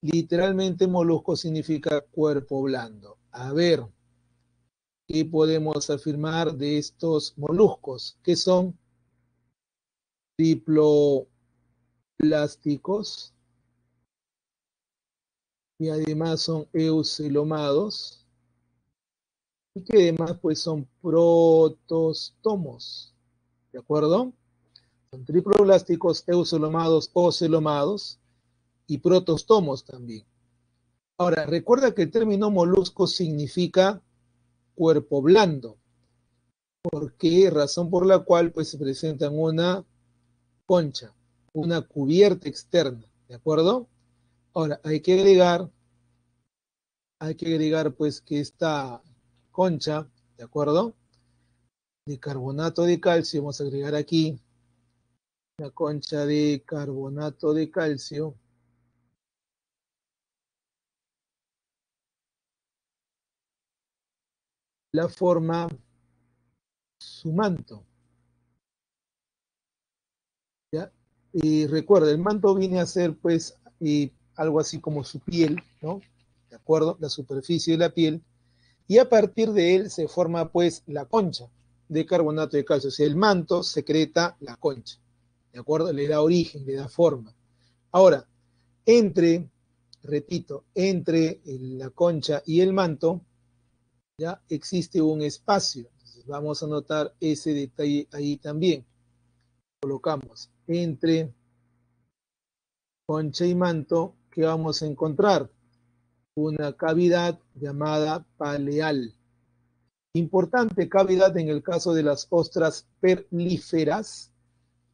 Literalmente molusco significa cuerpo blando. A ver, ¿qué podemos afirmar de estos moluscos? Que son triploplásticos y además son eucelomados y que además pues son protostomos, ¿de acuerdo? Son triploplásticos, eucelomados, ocelomados y protostomos también. Ahora, recuerda que el término molusco significa cuerpo blando. ¿Por qué? Razón por la cual pues se presentan una concha, una cubierta externa, ¿de acuerdo? Ahora, hay que agregar pues que esta concha, ¿de acuerdo? De carbonato de calcio, vamos a agregar aquí la concha de carbonato de calcio, la forma su manto, ¿ya? Y recuerda, el manto viene a ser pues algo así como su piel, ¿no? ¿De acuerdo? La superficie de la piel. Y a partir de él se forma pues la concha de carbonato de calcio. O sea, el manto secreta la concha, ¿de acuerdo? Le da origen, le da forma. Ahora, repito, entre la concha y el manto, ya existe un espacio. Entonces vamos a notar ese detalle ahí también. Colocamos entre concha y manto, ¿qué vamos a encontrar? Una cavidad llamada paleal. Importante cavidad en el caso de las ostras perlíferas,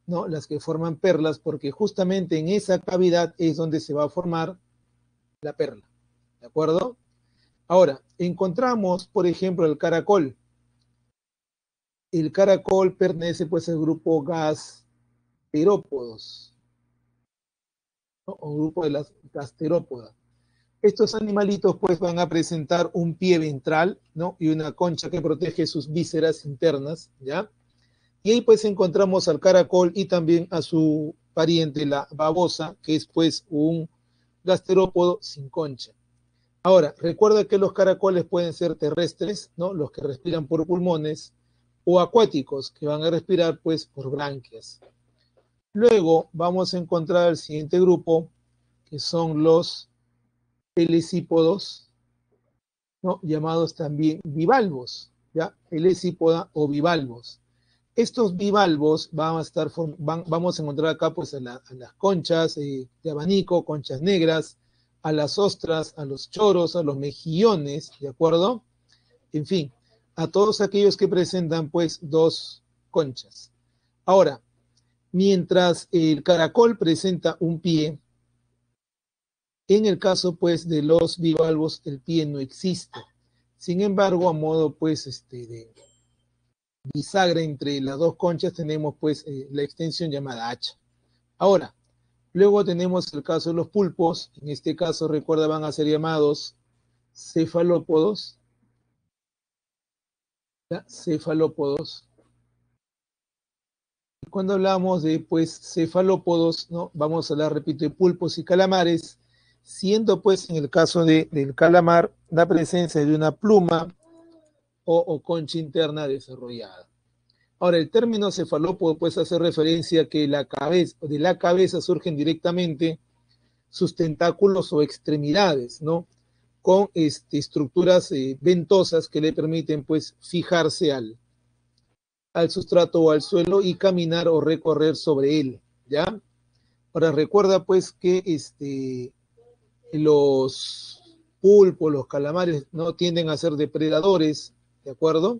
¿no? Las que forman perlas, porque justamente en esa cavidad es donde se va a formar la perla, ¿de acuerdo? Ahora, encontramos, por ejemplo, el caracol. El caracol pertenece pues al grupo gasterópodos, ¿no? O grupo de las gasterópodas. Estos animalitos pues van a presentar un pie ventral, ¿no? Y una concha que protege sus vísceras internas, ¿ya? Y ahí pues encontramos al caracol y también a su pariente, la babosa, que es pues un gasterópodo sin concha. Ahora, recuerda que los caracoles pueden ser terrestres, ¿no? Los que respiran por pulmones, o acuáticos, que van a respirar pues por branquias. Luego vamos a encontrar el siguiente grupo, que son los helesípodos, ¿no? Llamados también bivalvos, ¿ya? Helesípoda o bivalvos. Estos bivalvos vamos a encontrar acá pues a las conchas de abanico, conchas negras, a las ostras, a los choros, a los mejillones, ¿de acuerdo? En fin, a todos aquellos que presentan pues dos conchas. Ahora, mientras el caracol presenta un pie, en el caso pues de los bivalvos el pie no existe. Sin embargo, a modo pues de bisagra entre las dos conchas tenemos pues la extensión llamada hacha. Ahora, luego tenemos el caso de los pulpos, en este caso recuerda van a ser llamados cefalópodos, ¿ya? Cefalópodos, cuando hablamos de pues cefalópodos, ¿no? Vamos a hablar, repito, de pulpos y calamares, siendo pues en el caso del calamar la presencia de una pluma o concha interna desarrollada. Ahora, el término cefalópodo pues hace referencia a que de la cabeza surgen directamente sus tentáculos o extremidades, ¿no? Con estructuras ventosas que le permiten pues fijarse al sustrato o al suelo y caminar o recorrer sobre él, ¿ya? Ahora recuerda pues que los pulpos, los calamares, no tienden a ser depredadores, ¿de acuerdo?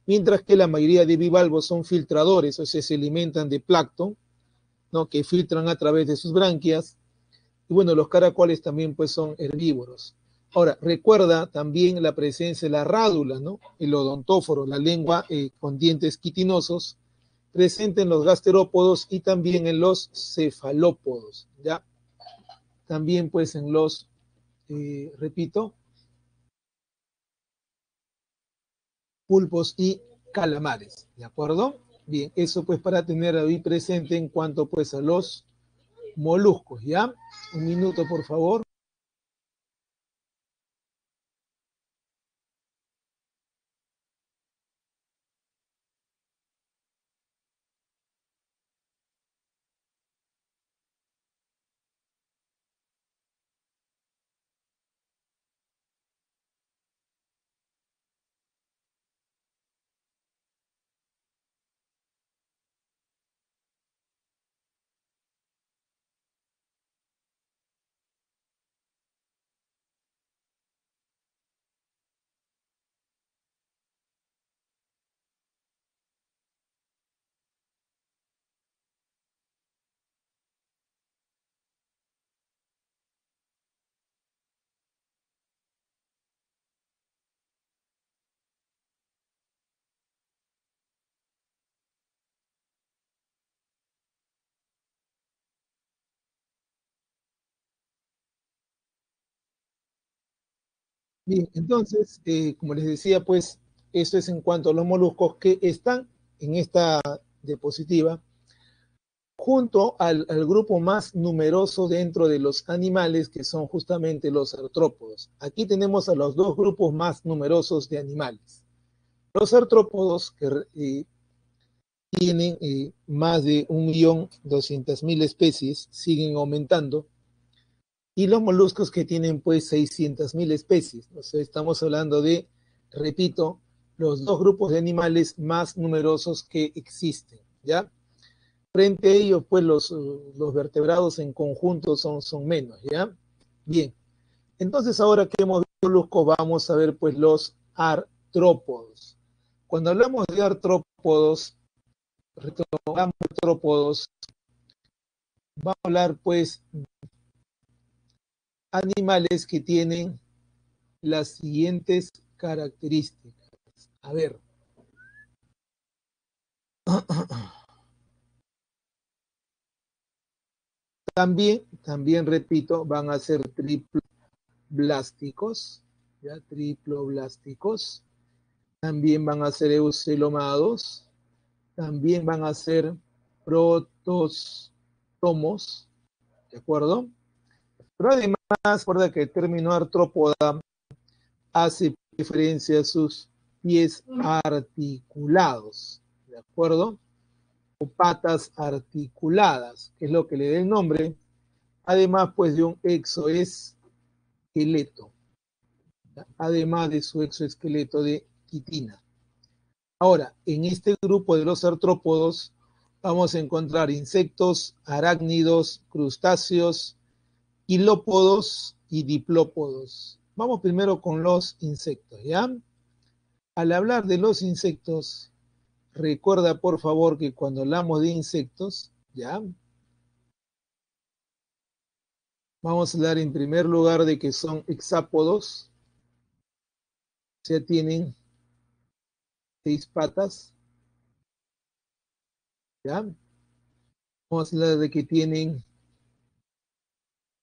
Mientras que la mayoría de bivalvos son filtradores, o sea, se alimentan de plancton, ¿no? Que filtran a través de sus branquias. Y bueno, los caracoles también pues son herbívoros. Ahora, recuerda también la presencia de la rádula, ¿no? El odontóforo, la lengua con dientes quitinosos, presente en los gasterópodos y también en los cefalópodos, ¿ya? También pues en los, repito, pulpos y calamares, ¿de acuerdo? Bien, eso pues para tener ahí presente en cuanto pues a los moluscos, ¿ya? Un minuto, por favor. Bien, entonces, como les decía, pues eso es en cuanto a los moluscos que están en esta diapositiva, junto al grupo más numeroso dentro de los animales, que son justamente los artrópodos. Aquí tenemos a los dos grupos más numerosos de animales. Los artrópodos, que tienen más de 1.200.000 especies, siguen aumentando, y los moluscos que tienen pues 600.000 especies. O sea, estamos hablando de, repito, los dos grupos de animales más numerosos que existen, ¿ya? Frente a ellos, pues los vertebrados en conjunto son menos, ¿ya? Bien, entonces ahora que hemos visto moluscos, vamos a ver pues los artrópodos. Cuando hablamos de artrópodos, retomamos artrópodos, vamos a hablar pues animales que tienen las siguientes características. A ver. También repito, van a ser triploblásticos, ¿ya? Triploblásticos. También van a ser eucelomados. También van a ser protostomos, ¿de acuerdo? Pero además, recuerda que el término artrópoda hace referencia a sus pies articulados, ¿de acuerdo? O patas articuladas, que es lo que le da el nombre, además pues de un exoesqueleto, ¿ya? Además de su exoesqueleto de quitina. Ahora, en este grupo de los artrópodos vamos a encontrar insectos, arácnidos, crustáceos, quilópodos y diplópodos. Vamos primero con los insectos, ¿ya? Al hablar de los insectos, recuerda por favor que cuando hablamos de insectos, ¿ya? Vamos a hablar en primer lugar de que son hexápodos, o sea, tienen 6 patas, ¿ya? Vamos a hablar de que tienen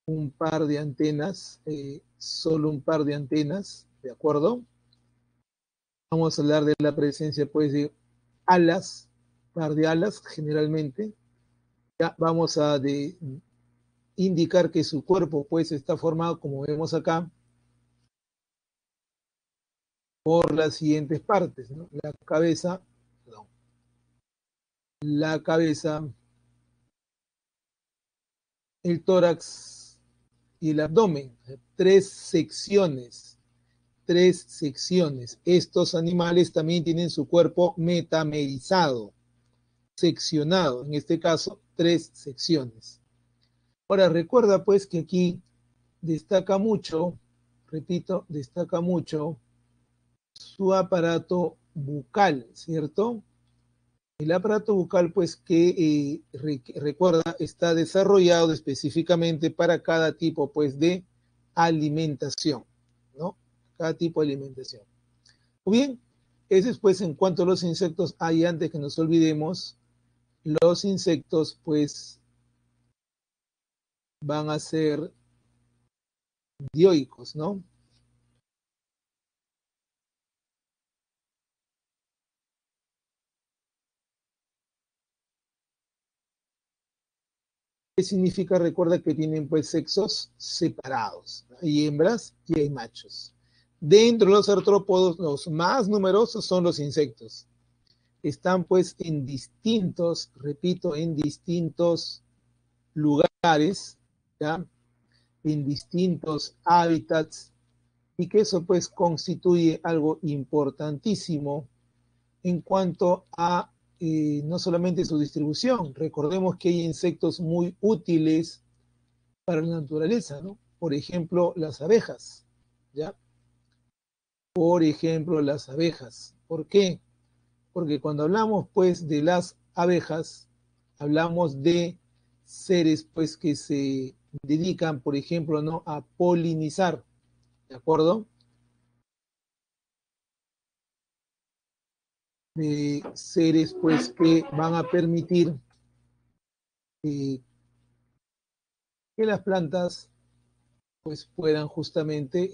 un par de antenas, solo un par de antenas, ¿de acuerdo? Vamos a hablar de la presencia, pues, de alas par de alas generalmente. Ya vamos a indicar que su cuerpo pues está formado, como vemos acá, por las siguientes partes, ¿no? La cabeza, perdón, la cabeza, el tórax y el abdomen. Tres secciones, tres secciones. Estos animales también tienen su cuerpo metamerizado, seccionado, en este caso, tres secciones. Ahora, recuerda pues que aquí destaca mucho, repito, destaca mucho su aparato bucal, ¿cierto? El aparato bucal, pues, que recuerda, está desarrollado específicamente para cada tipo, pues, de alimentación, ¿no? Cada tipo de alimentación. Muy bien, eso es, pues, en cuanto a los insectos, hay antes que nos olvidemos, los insectos, pues, van a ser dioicos, ¿no? ¿Qué significa? Recuerda que tienen pues sexos separados. Hay hembras y hay machos. Dentro de los artrópodos, los más numerosos son los insectos. Están pues en distintos, repito, en distintos lugares, ¿ya? En distintos hábitats, y que eso pues constituye algo importantísimo en cuanto a no solamente su distribución. Recordemos que hay insectos muy útiles para la naturaleza, ¿no? Por ejemplo, las abejas, ¿ya? Por ejemplo, las abejas. ¿Por qué? Porque cuando hablamos, pues, de las abejas, hablamos de seres, pues, que se dedican, por ejemplo, ¿no? A polinizar, ¿de acuerdo? De seres, pues, que van a permitir eh, que las plantas, pues, puedan justamente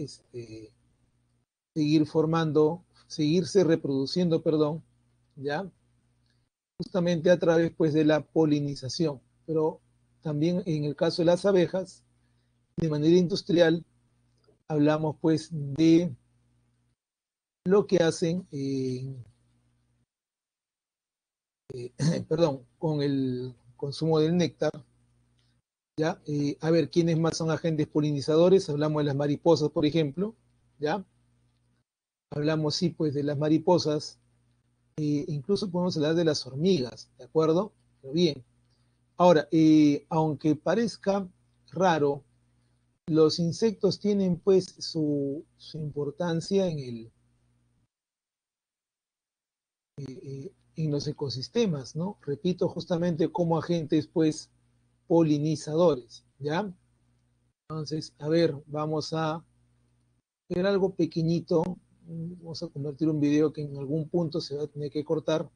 seguir formando, seguirse reproduciendo, perdón, ¿ya? Justamente a través pues de la polinización, pero también en el caso de las abejas, de manera industrial, hablamos pues de lo que hacen, perdón, con el consumo del néctar, ¿ya? A ver, ¿quiénes más son agentes polinizadores? Hablamos de las mariposas, por ejemplo, ¿ya? Hablamos, sí, pues de las mariposas, incluso podemos hablar de las hormigas, ¿de acuerdo? Pero bien, ahora, aunque parezca raro, los insectos tienen pues su importancia en los ecosistemas, ¿no? Repito, justamente como agentes pues polinizadores, ¿ya? Entonces, a ver, vamos a ver algo pequeñito, vamos a convertir un video que en algún punto se va a tener que cortar,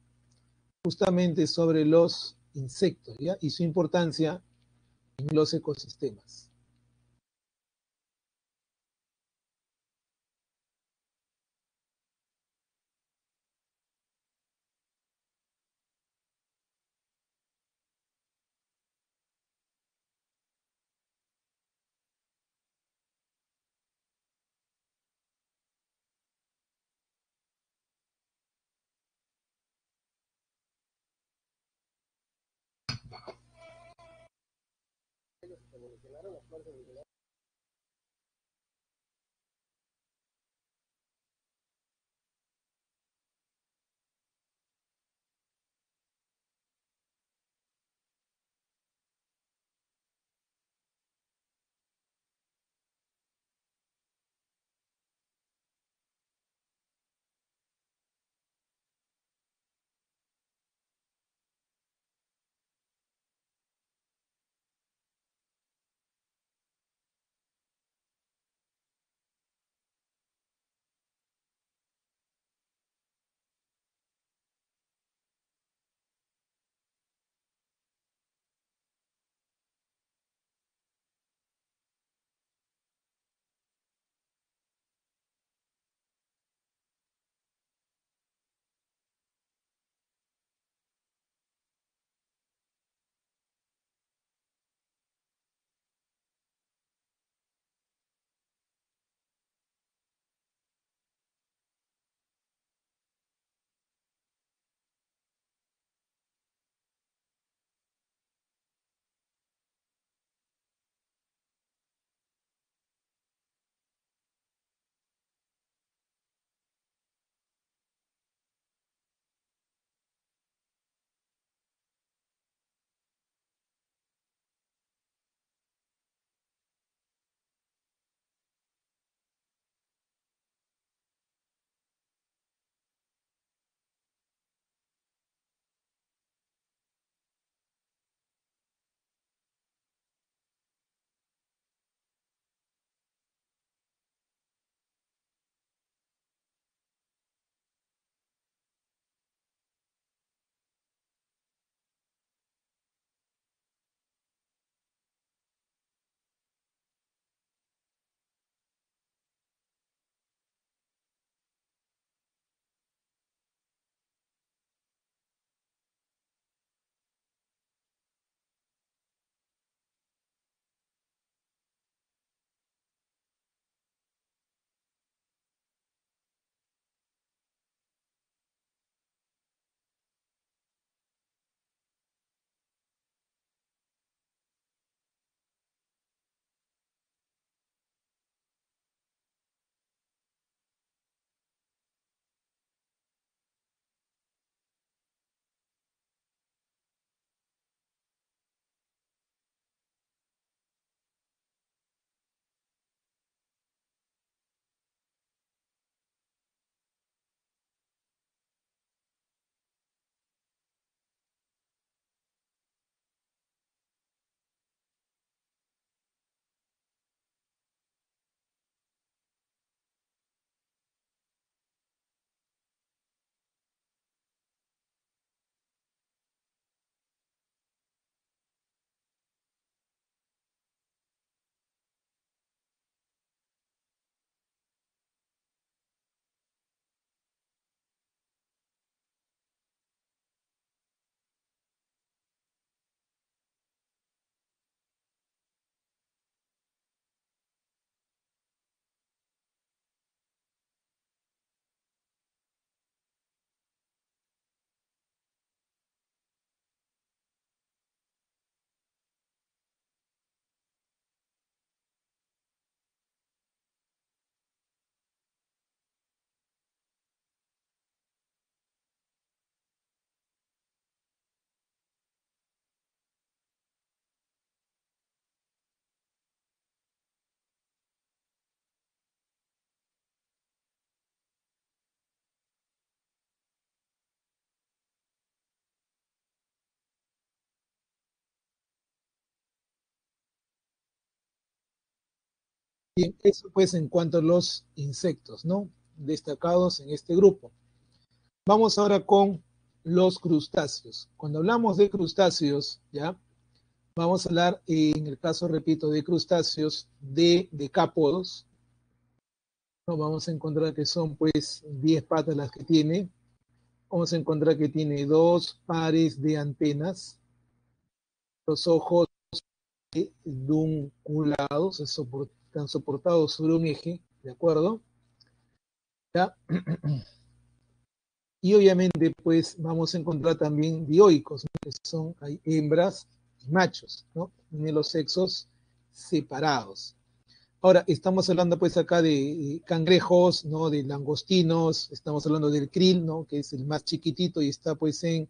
justamente sobre los insectos, ¿ya? Y su importancia en los ecosistemas. Bien, eso pues en cuanto a los insectos, ¿no? Destacados en este grupo. Vamos ahora con los crustáceos. Cuando hablamos de crustáceos, ¿ya? Vamos a hablar, en el caso, repito, de crustáceos de decápodos. ¿No? Vamos a encontrar que son pues 10 patas las que tiene. Vamos a encontrar que tiene 2 pares de antenas. Los ojos dunculados, están soportados sobre un eje, ¿de acuerdo? ¿Ya? Y obviamente pues vamos a encontrar también dioicos, ¿no? Que son, hay hembras y machos, ¿no? Tienen los sexos separados. Ahora, estamos hablando pues acá de cangrejos, ¿no? De langostinos, estamos hablando del krill, ¿no? Que es el más chiquitito y está pues en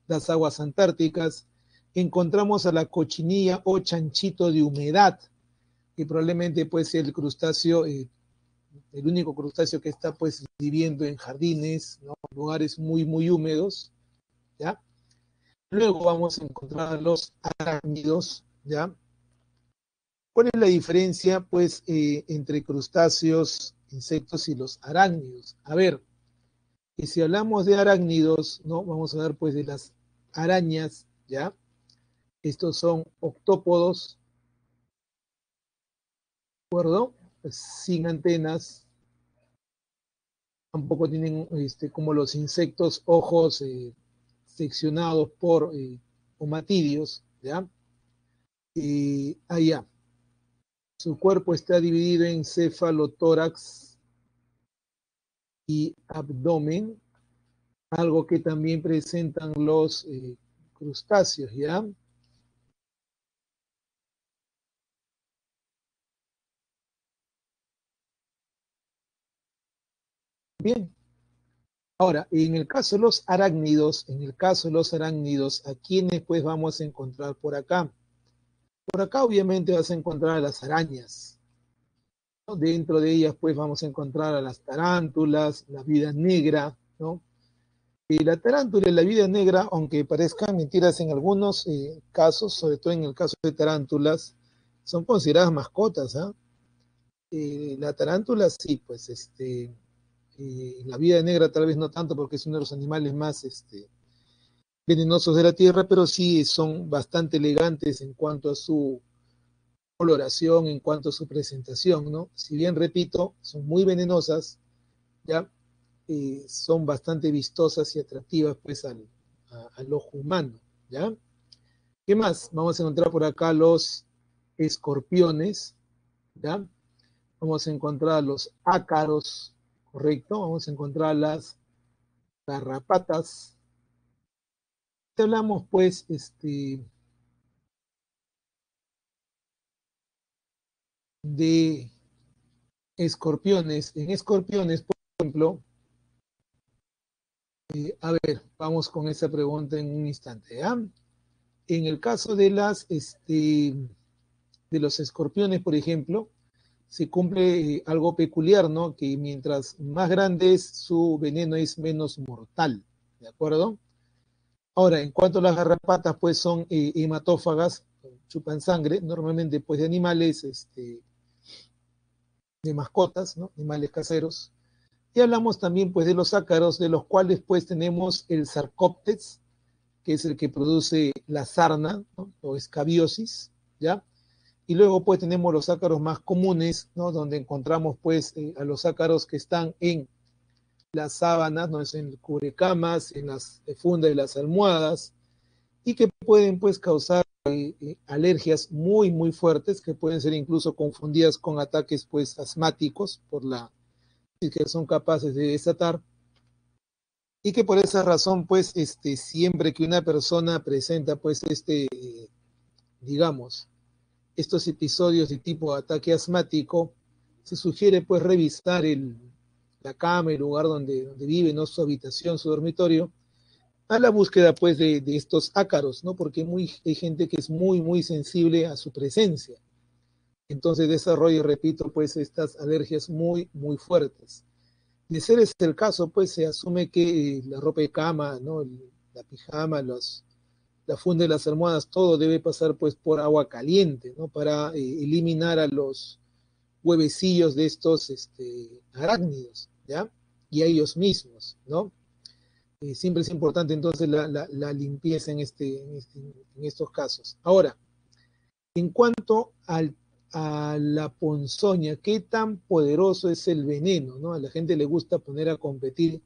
las aguas antárticas. Encontramos a la cochinilla o chanchito de humedad, que probablemente pues sea el crustáceo, el único crustáceo que está pues viviendo en jardines, ¿no? Lugares muy, muy húmedos, ¿ya? Luego vamos a encontrar los arácnidos, ¿ya? ¿Cuál es la diferencia, pues, entre crustáceos, insectos y los arácnidos? A ver, y si hablamos de arácnidos, ¿no? Vamos a hablar, pues, de las arañas, ¿ya? Estos son octópodos, ¿de acuerdo? Pues, sin antenas, tampoco tienen, como los insectos, ojos seccionados por omatidios, ¿ya? Allá. Su cuerpo está dividido en cefalotórax y abdomen, algo que también presentan los crustáceos, ¿ya? Bien. Ahora, en el caso de los arácnidos, ¿a quiénes pues vamos a encontrar por acá? Por acá obviamente vas a encontrar a las arañas, ¿no? Dentro de ellas pues vamos a encontrar a las tarántulas, la vida negra, ¿no? Y la tarántula y la vida negra, aunque parezcan mentiras en algunos casos, sobre todo en el caso de tarántulas, son consideradas mascotas, ¿ah? La tarántula sí, pues la vida negra tal vez no tanto porque es uno de los animales más venenosos de la tierra, pero sí son bastante elegantes en cuanto a su coloración, en cuanto a su presentación, ¿no? Si bien, repito, son muy venenosas, ya son bastante vistosas y atractivas pues al ojo humano, ¿ya? ¿Qué más? Vamos a encontrar por acá los escorpiones, ¿ya? Vamos a encontrar los ácaros, correcto, vamos a encontrar las garrapatas. Hablamos pues de escorpiones. En escorpiones, por ejemplo, a ver, vamos con esa pregunta en un instante. ¿Ya? En el caso de de los escorpiones, por ejemplo, se cumple algo peculiar, ¿no? Que mientras más grande es, su veneno es menos mortal, ¿de acuerdo? Ahora, en cuanto a las garrapatas, pues son hematófagas, chupan sangre, normalmente pues de animales, de mascotas, ¿no? Animales caseros. Y hablamos también pues de los ácaros, de los cuales pues tenemos el Sarcoptes, que es el que produce la sarna, ¿no? O escabiosis, ¿ya? Y luego pues tenemos los ácaros más comunes, ¿no? Donde encontramos pues a los ácaros que están en las sábanas, ¿no? Es en el cubrecamas, en las fundas de las almohadas, y que pueden pues causar alergias muy muy fuertes que pueden ser incluso confundidas con ataques pues asmáticos por la que son capaces de desatar y que por esa razón pues siempre que una persona presenta pues digamos estos episodios de tipo ataque asmático se sugiere pues revisar la cama, el lugar donde vive, ¿no? Su habitación, su dormitorio, a la búsqueda pues de estos ácaros, ¿no? Porque hay gente que es muy, muy sensible a su presencia. Entonces desarrolla, repito, pues estas alergias muy, muy fuertes. De ser ese el caso, pues se asume que la ropa de cama, ¿no? La pijama, la funda de las almohadas, todo debe pasar pues por agua caliente, ¿no? Para eliminar a huevecillos de estos arácnidos, ¿ya? Y a ellos mismos, ¿no? Siempre es importante entonces la limpieza en estos casos. Ahora, en cuanto a la ponzoña, ¿qué tan poderoso es el veneno? ¿No? A la gente le gusta poner a competir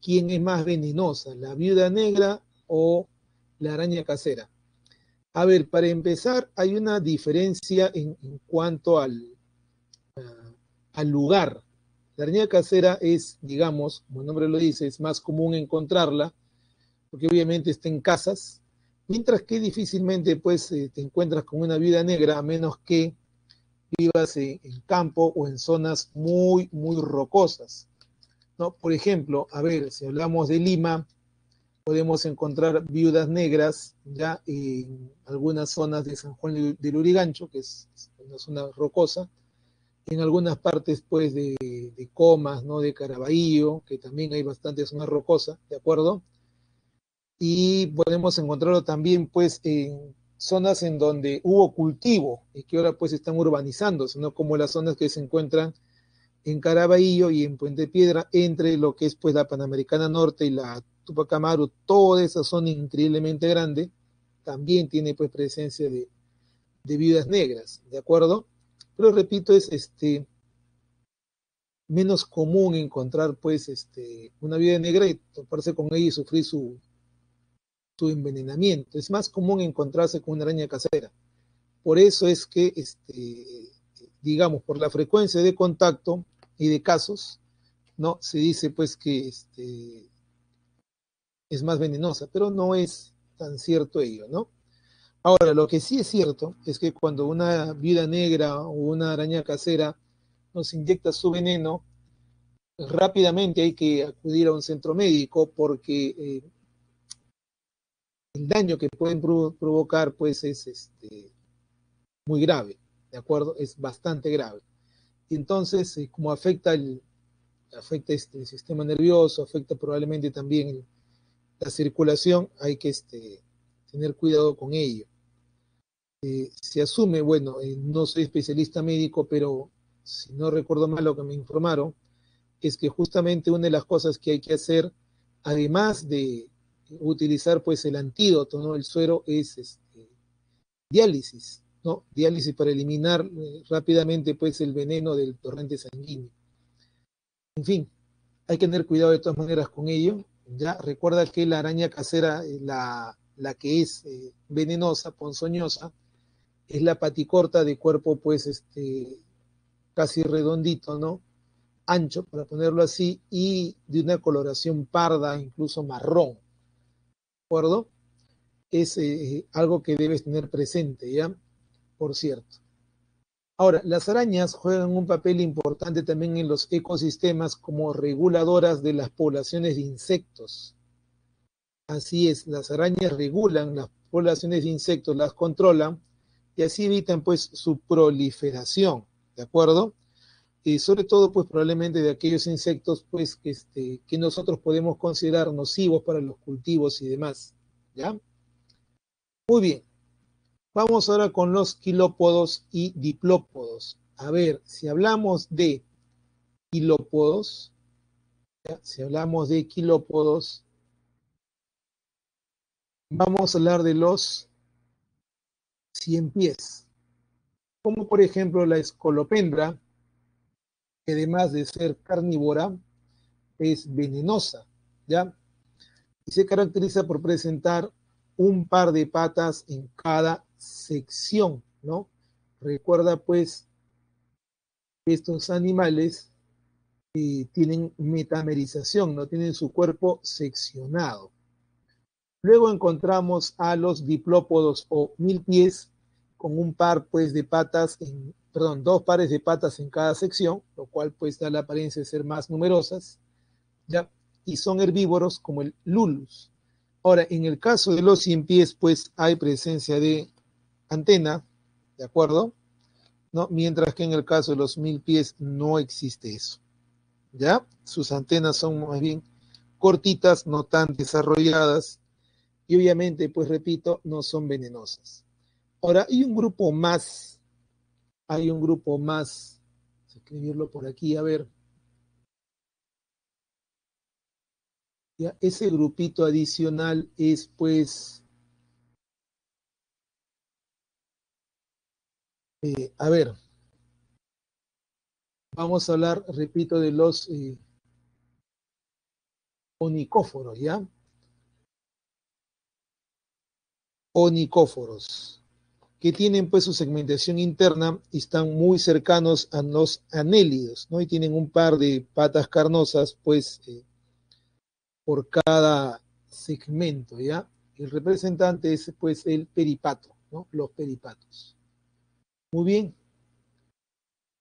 quién es más venenosa, la viuda negra o la araña casera. A ver, para empezar, hay una diferencia en cuanto al lugar. La araña casera es, digamos, como el nombre lo dice, es más común encontrarla, porque obviamente está en casas, mientras que difícilmente pues te encuentras con una viuda negra, a menos que vivas en campo o en zonas muy, muy rocosas, ¿no? Por ejemplo, a ver, si hablamos de Lima, podemos encontrar viudas negras ya en algunas zonas de San Juan del Urigancho, que es una zona rocosa, en algunas partes pues de Comas, ¿no? De Caraballo, que también hay bastante zona rocosa, ¿de acuerdo? Y podemos encontrarlo también pues en zonas en donde hubo cultivo y que ahora pues están urbanizándose, ¿no? Como las zonas que se encuentran en Caraballo y en Puente Piedra, entre lo que es pues la Panamericana Norte y la Tupac Amaru, toda esa zona increíblemente grande, también tiene pues presencia de viudas negras, ¿de acuerdo? Pero repito, es menos común encontrar pues una viuda negra y toparse con ella y sufrir su envenenamiento. Es más común encontrarse con una araña casera. Por eso es que, digamos, por la frecuencia de contacto y de casos, ¿no? Se dice pues que es más venenosa, pero no es tan cierto ello, ¿no? Ahora, lo que sí es cierto es que cuando una viuda negra o una araña casera nos inyecta su veneno, pues rápidamente hay que acudir a un centro médico porque el daño que pueden provocar pues es muy grave, ¿de acuerdo? Es bastante grave. Y entonces, como afecta el sistema nervioso, afecta probablemente también la circulación, hay que tener cuidado con ello. Se asume, bueno, no soy especialista médico, pero si no recuerdo mal lo que me informaron, es que justamente una de las cosas que hay que hacer, además de utilizar pues el antídoto, ¿no? El suero es diálisis, ¿no? Diálisis para eliminar rápidamente pues el veneno del torrente sanguíneo. En fin, hay que tener cuidado de todas maneras con ello. Ya recuerda que la araña casera, la que es venenosa, ponzoñosa, es la paticorta de cuerpo pues casi redondito, ¿no? Ancho, para ponerlo así, y de una coloración parda, incluso marrón, ¿de acuerdo? Es algo que debes tener presente, ¿ya? Por cierto. Ahora, las arañas juegan un papel importante también en los ecosistemas como reguladoras de las poblaciones de insectos. Así es, las arañas regulan las poblaciones de insectos, las controlan y así evitan pues su proliferación, ¿de acuerdo? Y sobre todo pues probablemente de aquellos insectos pues que nosotros podemos considerar nocivos para los cultivos y demás, ¿ya? Muy bien, vamos ahora con los quilópodos y diplópodos. A ver, si hablamos de quilópodos, ¿ya? Si hablamos de quilópodos, vamos a hablar de los cien pies, como por ejemplo la escolopendra, que además de ser carnívora, es venenosa, ¿ya? Y se caracteriza por presentar un par de patas en cada sección, ¿no? Recuerda pues que estos animales tienen metamerización, no tienen su cuerpo seccionado. Luego encontramos a los diplópodos o milpies con un par pues de patas, perdón, dos pares de patas en cada sección, lo cual pues da la apariencia de ser más numerosas, ¿ya? Y son herbívoros como el lulus. Ahora, en el caso de los cien pies, pues hay presencia de antena, ¿de acuerdo? ¿No? Mientras que en el caso de los mil pies no existe eso, ¿ya? Sus antenas son más bien cortitas, no tan desarrolladas, y obviamente, pues repito, no son venenosas. Ahora, hay un grupo más escribirlo por aquí, a ver. Ya, ese grupito adicional es pues, a ver, vamos a hablar, repito, de los onicóforos, ¿ya? Onicóforos, que tienen pues su segmentación interna y están muy cercanos a los anélidos, ¿no? Y tienen un par de patas carnosas, pues, por cada segmento, ¿ya? El representante es pues el peripato, ¿no? Los peripatos. Muy bien.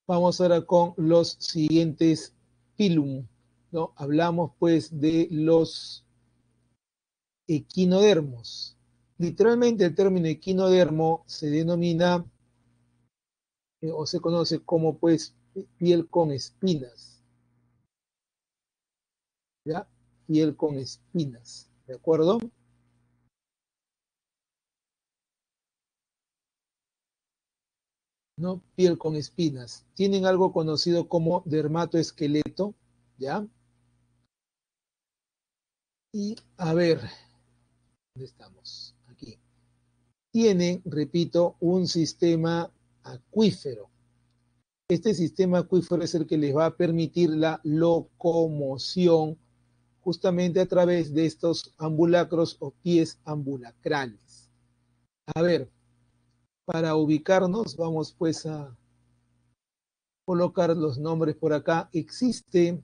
Vamos ahora con los siguientes pilum, ¿no? Hablamos pues de los equinodermos. Literalmente el término equinodermo se denomina o se conoce como pues piel con espinas, ¿ya? Piel con espinas, ¿de acuerdo? ¿No? Piel con espinas. Tienen algo conocido como dermatoesqueleto, ¿ya? Y a ver, ¿dónde estamos? Aquí. Tienen, repito, un sistema acuífero. Este sistema acuífero es el que les va a permitir la locomoción justamente a través de estos ambulacros o pies ambulacrales. A ver, para ubicarnos, vamos pues a colocar los nombres por acá. Existe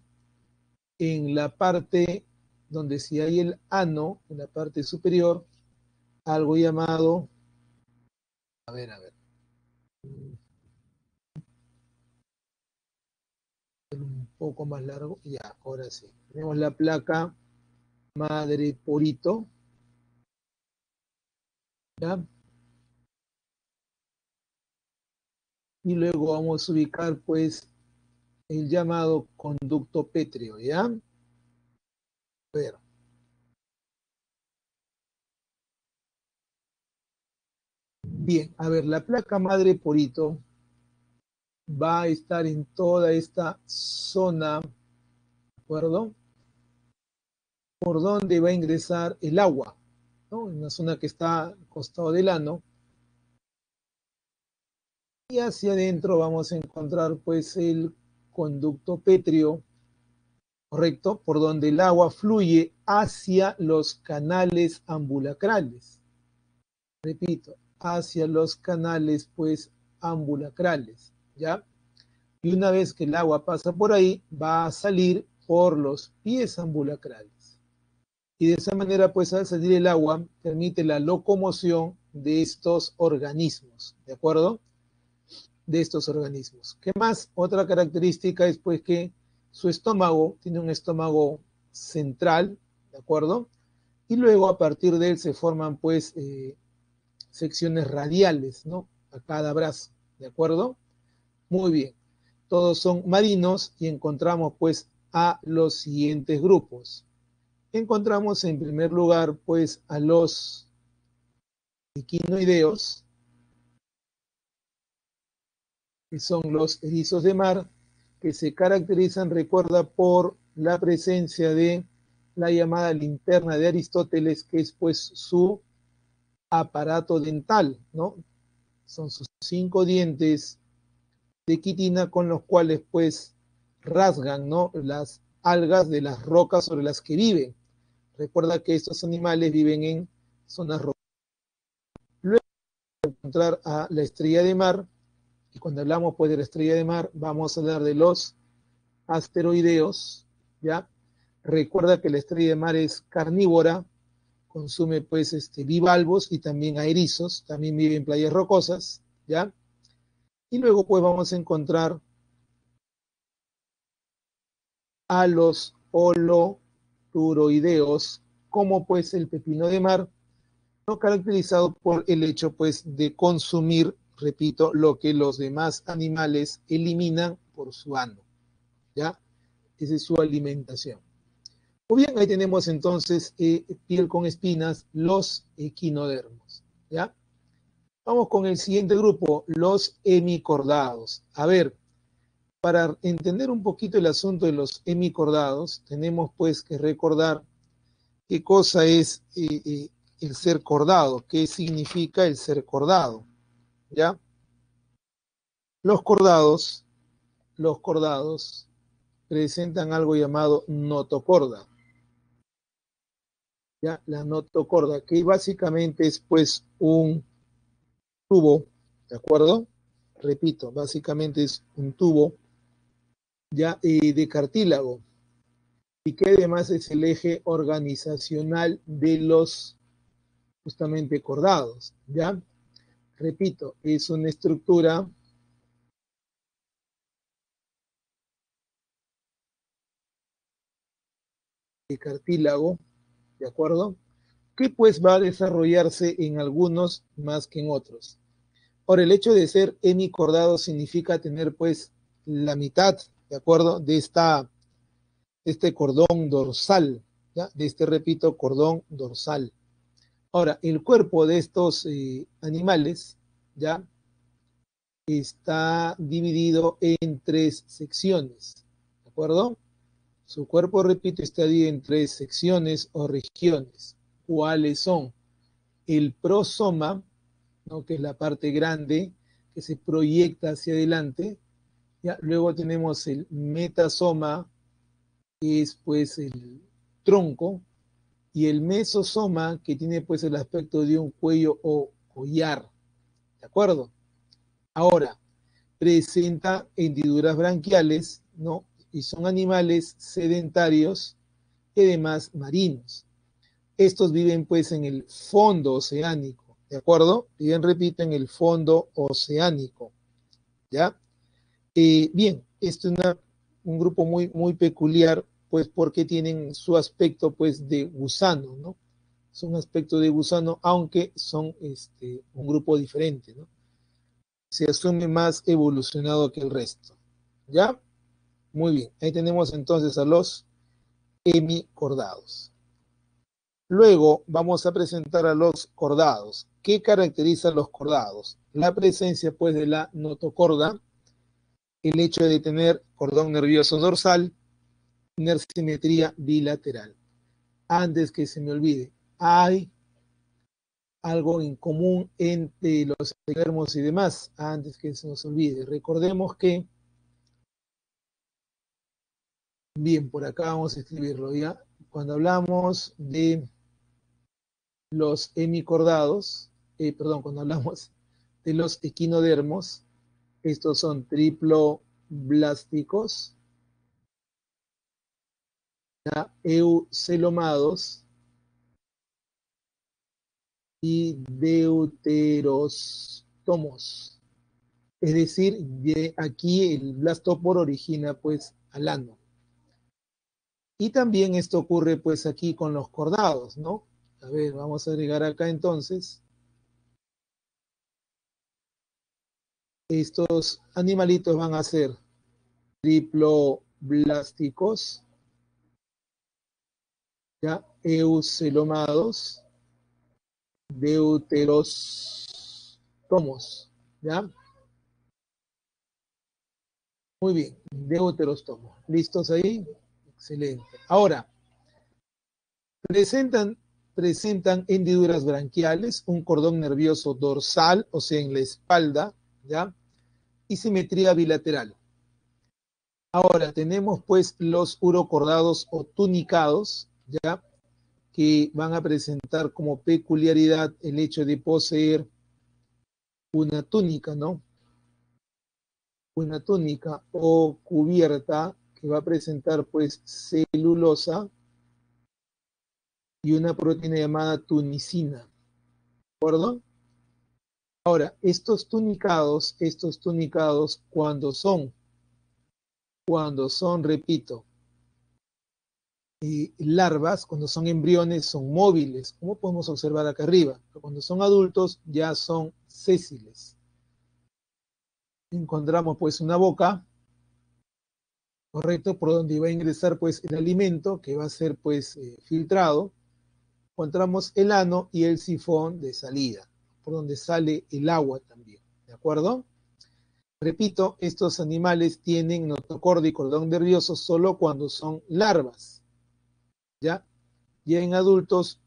en la parte donde si hay el ano, en la parte superior, algo llamado, a ver, un poco más largo, ya, ahora sí. Tenemos la placa madre porito, ¿ya? Y luego vamos a ubicar pues el llamado conducto pétreo, ¿ya? A ver. Bien, a ver, la placa madre porito va a estar en toda esta zona, ¿de acuerdo? Por donde va a ingresar el agua, ¿no? En una zona que está al costado del ano. Y hacia adentro vamos a encontrar pues el conducto pétreo, ¿correcto? Por donde el agua fluye hacia los canales ambulacrales. Repito, hacia los canales pues ambulacrales, ¿ya? Y una vez que el agua pasa por ahí, va a salir por los pies ambulacrales. Y de esa manera, pues al salir el agua, permite la locomoción de estos organismos, ¿de acuerdo? De estos organismos. ¿Qué más? Otra característica es pues que su estómago tiene un estómago central, ¿de acuerdo? Y luego a partir de él se forman pues secciones radiales, ¿no? A cada brazo, ¿de acuerdo? Muy bien. Todos son marinos y encontramos pues a los siguientes grupos. Encontramos en primer lugar pues a los equinoideos, que son los erizos de mar, que se caracterizan, recuerda, por la presencia de la llamada linterna de Aristóteles, que es pues su aparato dental, ¿no? Son sus 5 dientes de quitina con los cuales pues rasgan, ¿no? Las algas de las rocas sobre las que viven. Recuerda que estos animales viven en zonas rocosas. Luego encontrar a la estrella de mar, y cuando hablamos pues de la estrella de mar, vamos a hablar de los asteroideos, ¿ya? Recuerda que la estrella de mar es carnívora, consume pues bivalvos y también a erizos, también vive en playas rocosas, ¿ya? Y luego pues vamos a encontrar a los holoturoideos, como pues el pepino de mar, no caracterizado por el hecho pues de consumir, repito, lo que los demás animales eliminan por su ano, ¿ya? Esa es su alimentación. Muy bien, ahí tenemos entonces piel con espinas, los equinodermos, ¿ya? Vamos con el siguiente grupo, los hemicordados. A ver, Para entender un poquito el asunto de los hemicordados, tenemos pues que recordar qué cosa es el ser cordado, qué significa el ser cordado, ¿ya? Los cordados, los cordados presentan algo llamado notocorda, ¿ya? La notocorda, que básicamente es pues un tubo, ¿de acuerdo? Repito, básicamente es un tubo ya de cartílago y que además es el eje organizacional de los justamente cordados, ¿ya? Repito, es una estructura de cartílago, ¿de acuerdo? Que pues va a desarrollarse en algunos más que en otros. Ahora, el hecho de ser hemicordado significa tener pues la mitad, ¿de acuerdo? De este cordón dorsal, ¿ya? De este, repito, cordón dorsal. Ahora, el cuerpo de estos animales, ¿ya? Está dividido en tres secciones, ¿de acuerdo? Su cuerpo, repito, está dividido en tres secciones o regiones. ¿Cuáles son? El prosoma, ¿no? Que es la parte grande que se proyecta hacia adelante. ¿Ya? Luego tenemos el metasoma, que es pues el tronco, y el mesosoma, que tiene pues el aspecto de un cuello o collar. ¿De acuerdo? Ahora, presenta hendiduras branquiales, ¿no? Y son animales sedentarios y además marinos. Estos viven pues en el fondo oceánico, ¿de acuerdo? Bien, repito, en el fondo oceánico, ¿ya? Bien, este es un grupo muy peculiar, pues porque tienen su aspecto pues de gusano, ¿no? Es un aspecto de gusano, aunque son un grupo diferente, ¿no? Se asume más evolucionado que el resto, ¿ya? Muy bien, ahí tenemos entonces a los hemicordados. Luego vamos a presentar a los cordados. ¿Qué caracteriza a los cordados? La presencia pues de la notocorda, el hecho de tener cordón nervioso dorsal, tener simetría bilateral. Antes que se me olvide, hay algo en común entre los ectodermos y demás, antes que se nos olvide. Recordemos que, bien, por acá vamos a escribirlo ya, cuando hablamos de los hemicordados, cuando hablamos de los equinodermos, estos son triploblásticos, eucelomados y deuterostomos. Es decir, de aquí el blastopor origina pues al ano. Y también esto ocurre pues aquí con los cordados, ¿no? A ver, vamos a agregar acá entonces. Estos animalitos van a ser triploblásticos, ya, eucelomados, deuterostomos, ¿ya? Muy bien, deuterostomos. ¿Listos ahí? Excelente. Ahora, presentan, presentan hendiduras branquiales, un cordón nervioso dorsal, o sea, en la espalda, ¿ya? Y simetría bilateral. Ahora, tenemos pues los urocordados o tunicados, ¿ya? Que van a presentar como peculiaridad el hecho de poseer una túnica, ¿no? Una túnica o cubierta que va a presentar pues celulosa y una proteína llamada tunicina, ¿de acuerdo? Ahora, estos tunicados cuando son, repito, larvas, cuando son embriones, son móviles, como podemos observar acá arriba. Pero cuando son adultos, ya son sésiles. Encontramos pues una boca, correcto, por donde va a ingresar pues el alimento que va a ser pues filtrado. Encontramos el ano y el sifón de salida, por donde sale el agua también, ¿de acuerdo? Repito, estos animales tienen notocorda y cordón nervioso solo cuando son larvas, ¿ya? Ya en adultos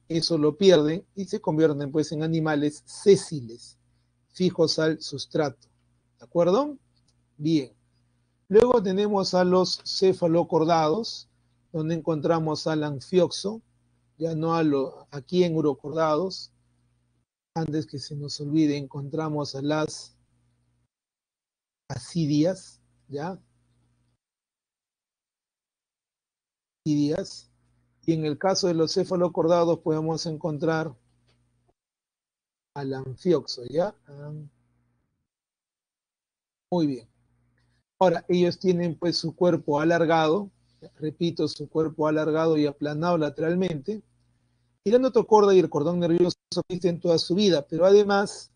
eso lo pierden y se convierten pues en animales sésiles, fijos al sustrato, ¿de acuerdo? Bien. Luego tenemos a los cefalocordados, donde encontramos al anfioxo, ya no aquí en urocordados. Antes que se nos olvide, encontramos a las asidias, ¿ya? Asidias. Y en el caso de los cefalocordados podemos encontrar al anfioxo, ¿ya? Muy bien. Ahora, ellos tienen pues su cuerpo alargado, repito, su cuerpo alargado y aplanado lateralmente, y la notocorda y el cordón nervioso existen toda su vida, pero además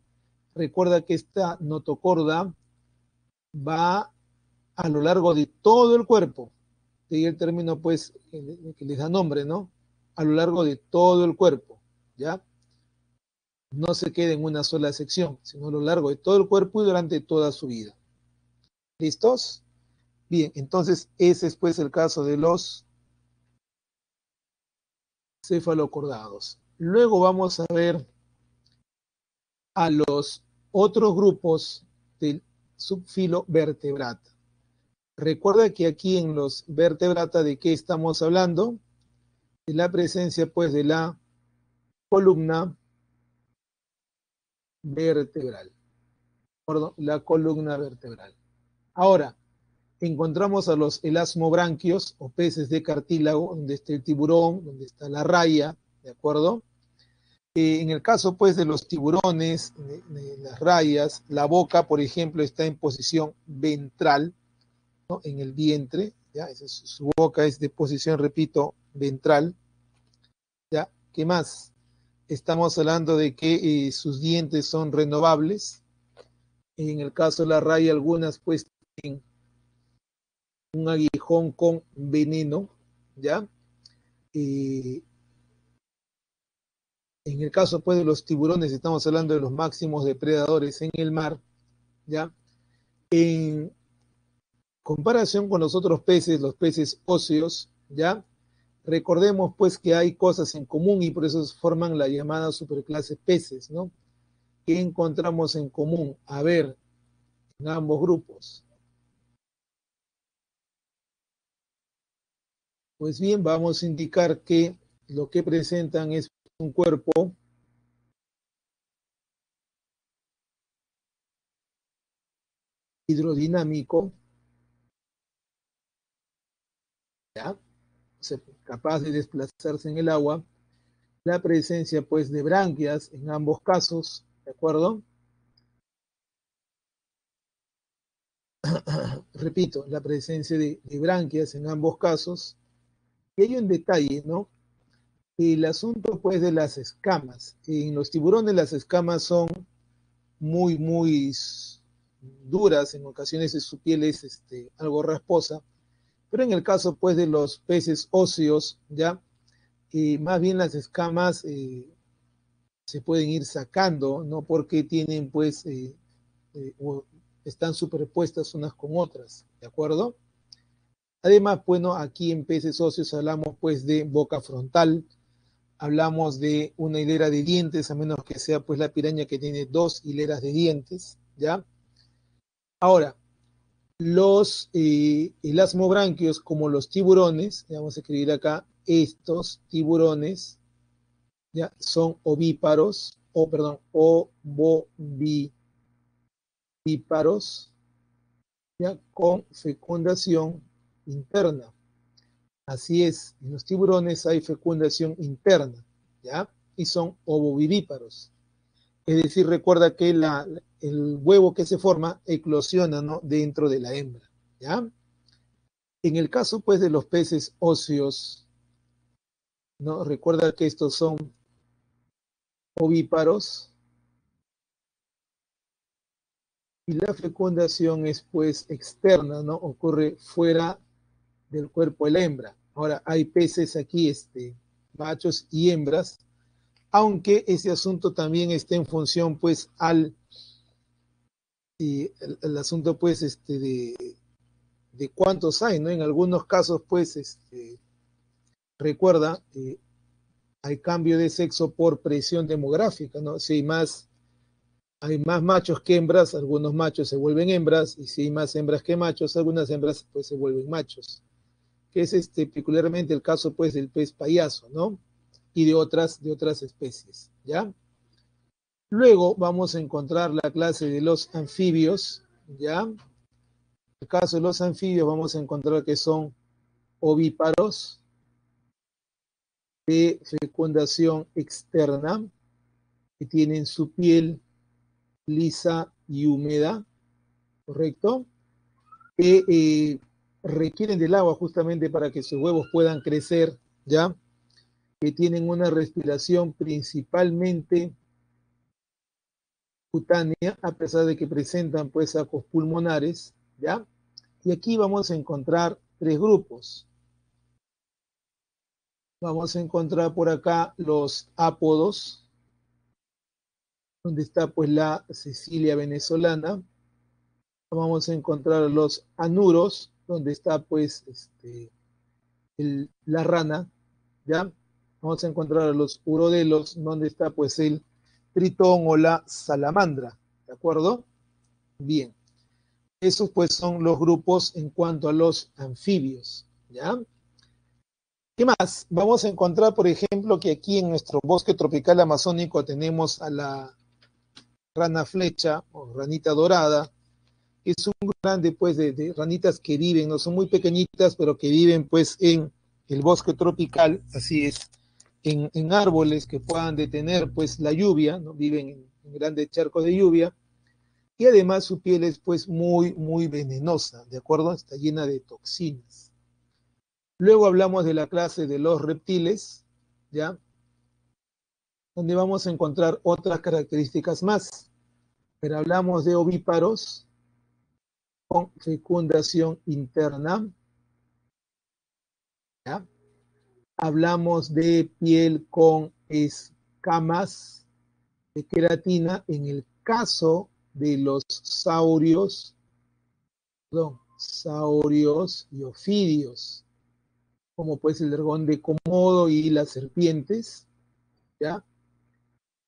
recuerda que esta notocorda va a lo largo de todo el cuerpo, de ahí el término pues que les da nombre, ¿no? A lo largo de todo el cuerpo, ¿ya? No se queda en una sola sección, sino a lo largo de todo el cuerpo y durante toda su vida. ¿Listos? Bien, entonces ese es pues el caso de los cefalocordados. Luego vamos a ver a los otros grupos del subfilo vertebrata. Recuerda que aquí en los vertebrata, ¿de qué estamos hablando? De la presencia pues de la columna vertebral. Perdón, la columna vertebral. Ahora, encontramos a los elasmobranquios o peces de cartílago, donde está el tiburón, donde está la raya, ¿de acuerdo? En el caso pues de los tiburones, de las rayas, la boca, por ejemplo, está en posición ventral, ¿no? En el vientre, ¿ya? Su boca es de posición, repito, ventral, ¿ya? ¿Qué más? Estamos hablando de que sus dientes son renovables. En el caso de la raya, algunas pues tienen un aguijón con veneno, ¿ya? Eh, en el caso pues de los tiburones, estamos hablando de los máximos depredadores en el mar, ¿ya? En comparación con los otros peces, los peces óseos, ¿ya? Recordemos pues que hay cosas en común y por eso forman la llamada superclase peces, ¿no? ¿Qué encontramos en común? A ver, en ambos grupos. Pues bien, vamos a indicar que lo que presentan es un cuerpo hidrodinámico, ¿ya? O sea, capaz de desplazarse en el agua, la presencia pues de branquias en ambos casos, ¿de acuerdo? Repito, la presencia de branquias en ambos casos. Y hay un detalle, ¿no? El asunto pues de las escamas. En los tiburones las escamas son muy duras, en ocasiones su piel es algo rasposa, pero en el caso pues de los peces óseos, ya, más bien las escamas se pueden ir sacando, no porque tienen pues, o están superpuestas unas con otras, ¿de acuerdo? Además, bueno, aquí en peces óseos hablamos pues de boca frontal, hablamos de una hilera de dientes, a menos que sea pues la piraña que tiene dos hileras de dientes, ¿ya? Ahora, los elasmobranquios, como los tiburones, vamos a escribir acá, estos tiburones, ¿ya? Son ovíparos, o perdón, ovovivíparos, ¿ya? Con fecundación interna. Así es, en los tiburones hay fecundación interna, ¿ya? Y son ovovivíparos. Es decir, recuerda que el huevo que se forma eclosiona, ¿no? Dentro de la hembra, ¿ya? En el caso, pues, de los peces óseos, ¿no? Recuerda que estos son ovíparos y la fecundación es, pues, externa, ¿no? Ocurre fuera del cuerpo de la hembra. Ahora, hay peces aquí, machos y hembras, aunque ese asunto también está en función, pues, al y el asunto, pues, de cuántos hay, ¿no? En algunos casos, pues, recuerda, hay cambio de sexo por presión demográfica, ¿no? Si hay más machos que hembras, algunos machos se vuelven hembras, y si hay más hembras que machos, algunas hembras, pues, se vuelven machos, que es peculiarmente el caso, pues, del pez payaso, ¿no? Y de otras especies, ¿ya? Luego vamos a encontrar la clase de los anfibios, ¿ya? En el caso de los anfibios vamos a encontrar que son ovíparos de fecundación externa, que tienen su piel lisa y húmeda, ¿correcto? Que requieren del agua justamente para que sus huevos puedan crecer, ¿ya? Que tienen una respiración principalmente cutánea, a pesar de que presentan pues sacos pulmonares, ¿ya? Y aquí vamos a encontrar tres grupos. Vamos a encontrar por acá los ápodos, donde está pues la Cecilia venezolana. Vamos a encontrar los anuros, donde está pues la rana, ¿ya? Vamos a encontrar los urodelos, donde está pues el tritón o la salamandra, ¿de acuerdo? Bien, esos pues son los grupos en cuanto a los anfibios, ¿ya? ¿Qué más? Vamos a encontrar, por ejemplo, que aquí en nuestro bosque tropical amazónico tenemos a la rana flecha o ranita dorada, que es un grande pues de ranitas que viven, no son muy pequeñitas, pero que viven pues en el bosque tropical, así es, en árboles que puedan detener pues la lluvia, ¿no? Viven en grandes charcos de lluvia, y además su piel es pues muy, muy venenosa, ¿de acuerdo? Está llena de toxinas. Luego hablamos de la clase de los reptiles, ¿ya? Donde vamos a encontrar otras características más. Pero hablamos de ovíparos con fecundación interna, ¿ya? Hablamos de piel con escamas de queratina en el caso de los saurios y ofidios, como pues el dragón de Komodo y las serpientes, ¿ya?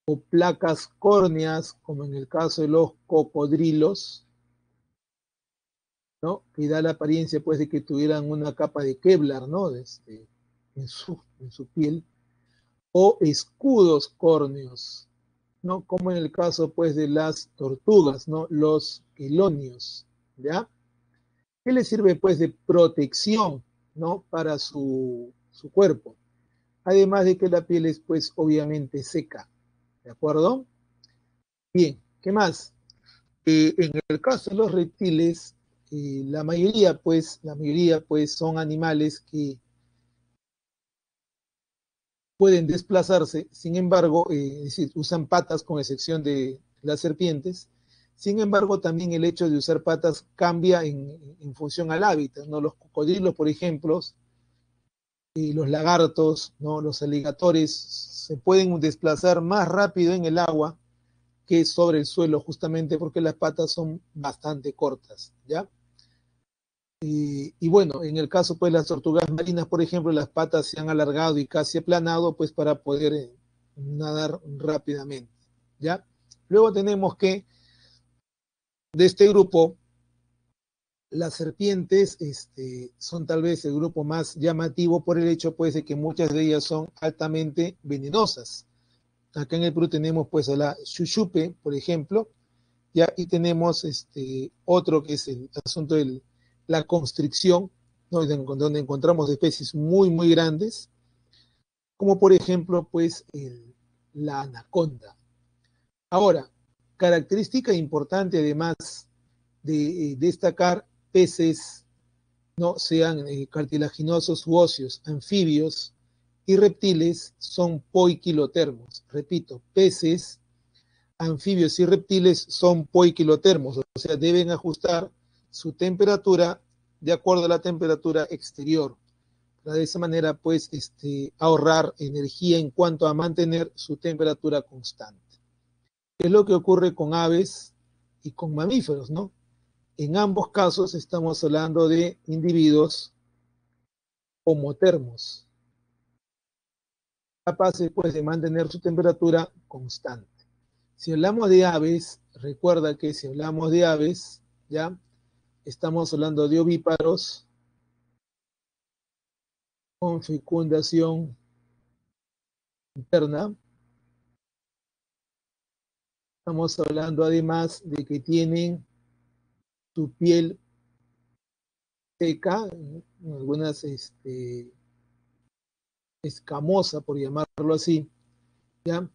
O placas córneas, como en el caso de los cocodrilos, ¿no? Que da la apariencia pues de que tuvieran una capa de Kevlar, ¿no? En su piel, o escudos córneos, ¿no? Como en el caso pues de las tortugas, ¿no? Los quelonios, ¿ya? Que les sirve pues de protección, ¿no? Para su cuerpo. Además de que la piel es pues obviamente seca, ¿de acuerdo? Bien, ¿qué más? En el caso de los reptiles, la mayoría pues son animales que pueden desplazarse, sin embargo, es decir, usan patas con excepción de las serpientes. Sin embargo, también el hecho de usar patas cambia en función al hábitat, ¿no? Los cocodrilos, por ejemplo, y los lagartos, ¿no? Los aligatores se pueden desplazar más rápido en el agua que sobre el suelo, justamente porque las patas son bastante cortas, ¿ya? Y bueno, en el caso pues las tortugas marinas, por ejemplo, las patas se han alargado y casi aplanado pues para poder nadar rápidamente, ¿ya? Luego tenemos que de este grupo, las serpientes son tal vez el grupo más llamativo por el hecho pues de que muchas de ellas son altamente venenosas. Acá en el Perú tenemos pues a la chuchupe, por ejemplo, ya, y tenemos otro que es el asunto de la constricción, ¿no? Donde encontramos especies muy, muy grandes, como por ejemplo, pues, la anaconda. Ahora, característica importante además de destacar peces, no sean cartilaginosos u óseos, anfibios y reptiles, son poiquilotermos. Repito, peces, anfibios y reptiles son poiquilotermos, o sea, deben ajustar su temperatura de acuerdo a la temperatura exterior. Para de esa manera, pues, ahorrar energía en cuanto a mantener su temperatura constante. ¿Qué es lo que ocurre con aves y con mamíferos, ¿no? En ambos casos estamos hablando de individuos homotermos, capaces pues de mantener su temperatura constante. Si hablamos de aves, recuerda que si hablamos de aves, ya estamos hablando de ovíparos con fecundación interna. Estamos hablando además de que tienen su piel seca, algunas escamosa, por llamarlo así, ya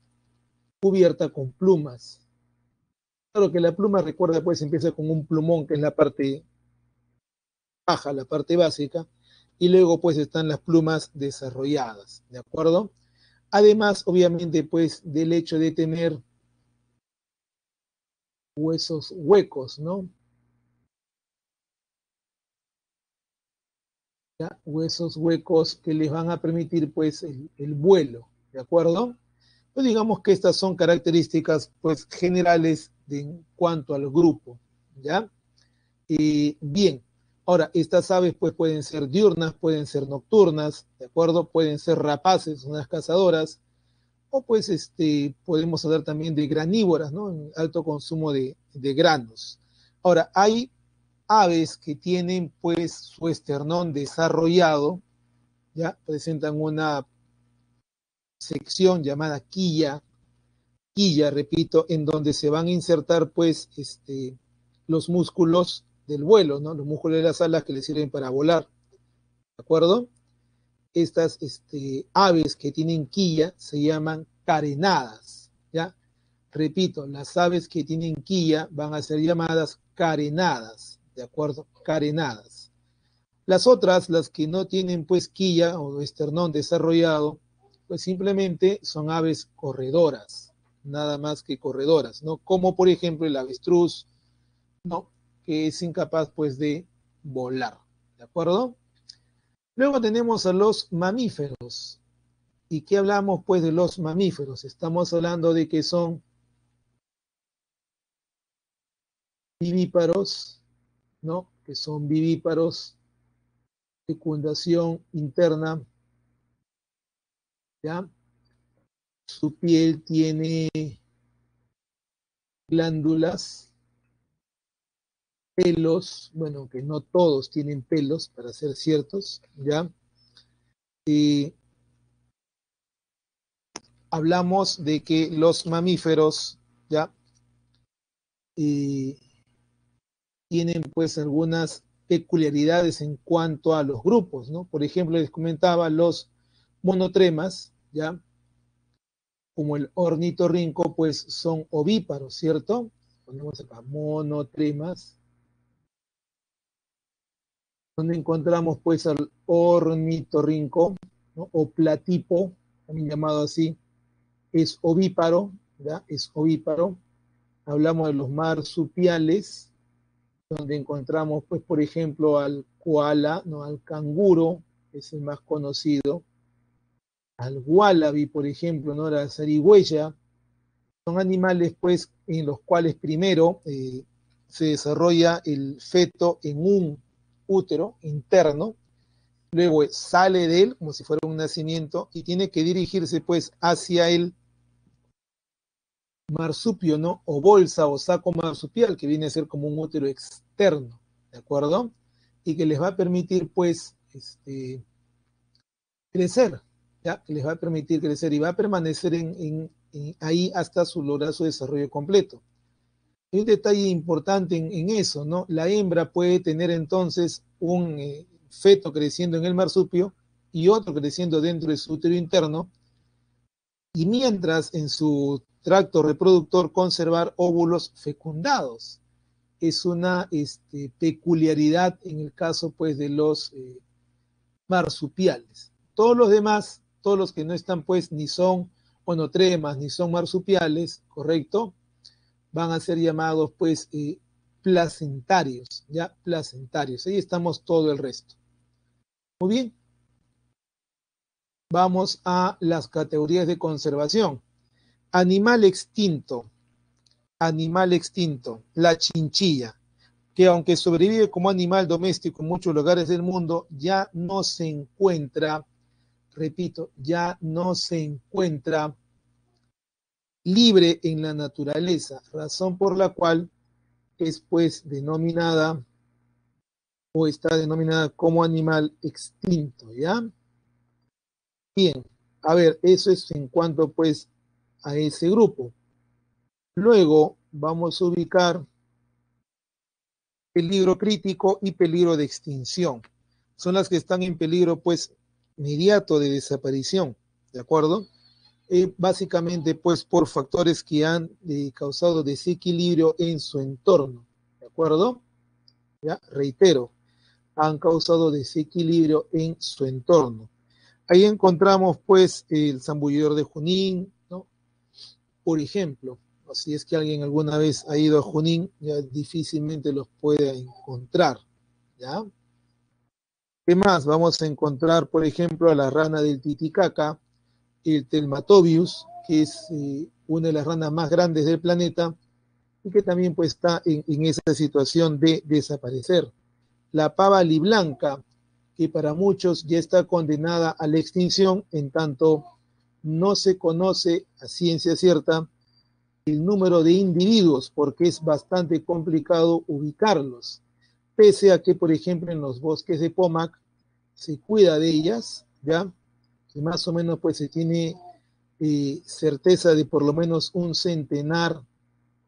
cubierta con plumas. Claro que la pluma, recuerda, pues empieza con un plumón, que es la parte baja, la parte básica, y luego pues están las plumas desarrolladas, ¿de acuerdo? Además, obviamente, pues del hecho de tener huesos huecos, ¿no? ¿Ya? Huesos huecos que les van a permitir pues el vuelo, ¿de acuerdo? Pues digamos que estas son características pues generales en cuanto al grupo, ¿ya? Bien, ahora estas aves pues pueden ser diurnas, pueden ser nocturnas, ¿de acuerdo? Pueden ser rapaces, unas cazadoras, o pues podemos hablar también de granívoras, ¿no? En alto consumo de granos. Ahora, hay aves que tienen pues su esternón desarrollado, ya presentan una sección llamada quilla, repito, en donde se van a insertar pues los músculos del vuelo, ¿no? Los músculos de las alas que les sirven para volar, ¿de acuerdo? Estas aves que tienen quilla se llaman carenadas, ¿ya? Repito, las aves que tienen quilla van a ser llamadas carenadas, ¿de acuerdo? Carenadas. Las otras, las que no tienen pues quilla o esternón desarrollado, pues simplemente son aves corredoras, nada más que corredoras, ¿no? Como por ejemplo el avestruz, ¿no? Que es incapaz pues de volar, ¿de acuerdo? Luego tenemos a los mamíferos. ¿Y qué hablamos pues de los mamíferos? Estamos hablando de que son vivíparos, ¿no? Que son vivíparos, fecundación interna, ¿ya? Su piel tiene glándulas, pelos, bueno, que no todos tienen pelos, para ser ciertos, ¿ya? Y hablamos de que los mamíferos, ¿ya? Y tienen pues algunas peculiaridades en cuanto a los grupos, ¿no? Por ejemplo, les comentaba los monotremas, ¿ya? Como el ornitorrinco, pues son ovíparos, ¿cierto? Ponemos acá monotremas, donde encontramos pues al ornitorrinco, ¿no? O platipo, también llamado así, es ovíparo, ¿ya? Es ovíparo. Hablamos de los marsupiales, donde encontramos, pues, por ejemplo, al koala, ¿no? Al canguro, que es el más conocido, al wallaby, por ejemplo, ¿no? La zarigüeya. Son animales, pues, en los cuales primero se desarrolla el feto en un útero interno, luego sale de él como si fuera un nacimiento y tiene que dirigirse, pues, hacia el marsupio, ¿no? O bolsa o saco marsupial, que viene a ser como un útero externo, ¿de acuerdo? Y que les va a permitir, pues, crecer, ¿ya? Que les va a permitir crecer y va a permanecer ahí hasta lograr su desarrollo completo. Hay un detalle importante en eso, ¿no? La hembra puede tener entonces un feto creciendo en el marsupio y otro creciendo dentro de su útero interno, y mientras en su tracto reproductor conservar óvulos fecundados. Es una peculiaridad en el caso pues de los marsupiales. Todos los demás, todos los que no están pues ni son monotremas ni son marsupiales, ¿correcto? Van a ser llamados pues placentarios, ¿ya? Placentarios. Ahí estamos todo el resto. Muy bien. Vamos a las categorías de conservación. Animal extinto. animal extinto, la chinchilla, que aunque sobrevive como animal doméstico en muchos lugares del mundo, ya no se encuentra, repito, ya no se encuentra libre en la naturaleza, razón por la cual es pues denominada o está denominada como animal extinto, ¿ya? Bien, a ver, eso es en cuanto pues a ese grupo. Luego vamos a ubicar peligro crítico y peligro de extinción. Son las que están en peligro pues inmediato de desaparición, ¿de acuerdo? Básicamente pues por factores que han causado desequilibrio en su entorno, ¿de acuerdo? Ya, reitero, han causado desequilibrio en su entorno. Ahí encontramos pues el zambullidor de Junín, ¿no? Por ejemplo, si es que alguien alguna vez ha ido a Junín, ya difícilmente los puede encontrar, ¿ya? ¿Qué más? Vamos a encontrar, por ejemplo, a la rana del Titicaca, el Telmatobius, que es una de las ranas más grandes del planeta y que también pues, está en esa situación de desaparecer. La pava liblanca, que para muchos ya está condenada a la extinción, en tanto no se conoce a ciencia cierta el número de individuos, porque es bastante complicado ubicarlos, pese a que, por ejemplo, en los bosques de Pomac se cuida de ellas, ¿ya? Que más o menos pues se tiene certeza de por lo menos un centenar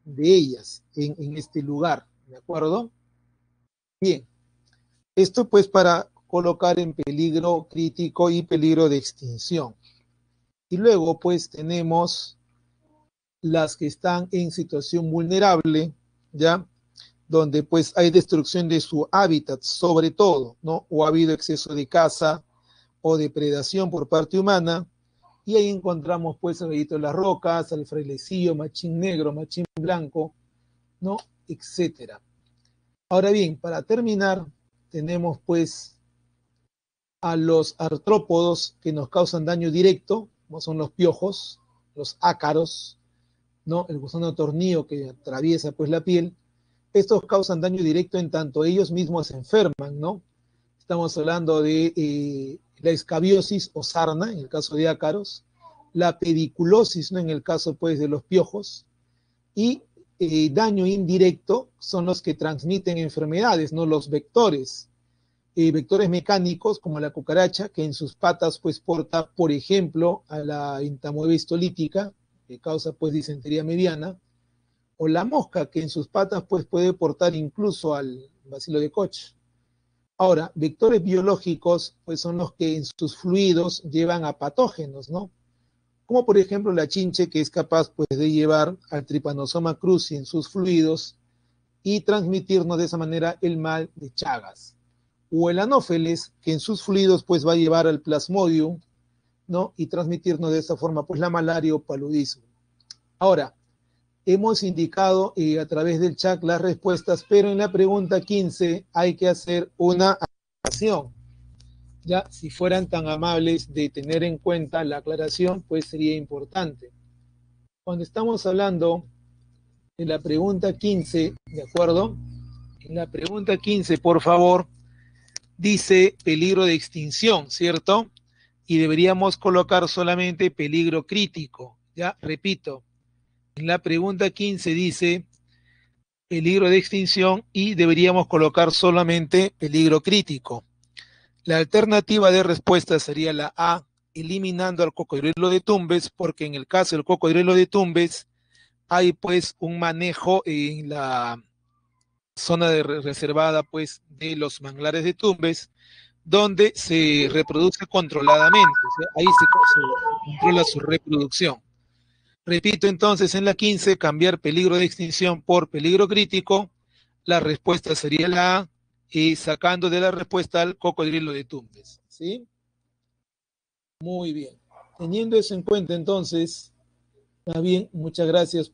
de ellas en este lugar, ¿de acuerdo? Bien, esto pues para colocar en peligro crítico y peligro de extinción. Y luego pues tenemos las que están en situación vulnerable, ¿ya? Donde pues hay destrucción de su hábitat, sobre todo, ¿no? O ha habido exceso de caza o depredación por parte humana, y ahí encontramos pues el Rayito de las Rocas, al frailecillo, machín negro, machín blanco, ¿no? Etcétera. Ahora bien, para terminar, tenemos pues a los artrópodos que nos causan daño directo, como son los piojos, los ácaros, ¿no? El gusano tornillo que atraviesa pues la piel. Estos causan daño directo en tanto ellos mismos se enferman, ¿no? Estamos hablando de la escabiosis o sarna, en el caso de ácaros, la pediculosis, ¿no? En el caso pues de los piojos, y daño indirecto son los que transmiten enfermedades, ¿no? Los vectores. Vectores mecánicos como la cucaracha, que en sus patas pues porta, por ejemplo, a la entamoeba histolítica, que causa pues disentería mediana, o la mosca, que en sus patas pues puede portar incluso al bacilo de Koch. Ahora, vectores biológicos pues son los que en sus fluidos llevan a patógenos, ¿no? Como por ejemplo la chinche, que es capaz pues de llevar al Trypanosoma cruzi en sus fluidos y transmitirnos de esa manera el mal de Chagas. O el anófeles, que en sus fluidos pues va a llevar al plasmodium, ¿no? Y transmitirnos de esta forma pues la malaria o paludismo. Ahora, hemos indicado a través del chat las respuestas, pero en la pregunta 15 hay que hacer una aclaración. Ya, si fueran tan amables de tener en cuenta la aclaración, pues sería importante. Cuando estamos hablando de la pregunta 15, ¿de acuerdo? En la pregunta 15, por favor, dice peligro de extinción, ¿cierto? Y deberíamos colocar solamente peligro crítico. Ya, repito, en la pregunta 15 dice peligro de extinción y deberíamos colocar solamente peligro crítico. La alternativa de respuesta sería la A, eliminando al cocodrilo de Tumbes, porque en el caso del cocodrilo de Tumbes hay pues un manejo en la zona reservada pues de los manglares de Tumbes, donde se reproduce controladamente, o sea, ahí se controla su reproducción. Repito entonces, en la 15, cambiar peligro de extinción por peligro crítico, la respuesta sería la A, y sacando de la respuesta al cocodrilo de Tumbes, ¿sí? Muy bien. Teniendo eso en cuenta entonces, está bien, muchas gracias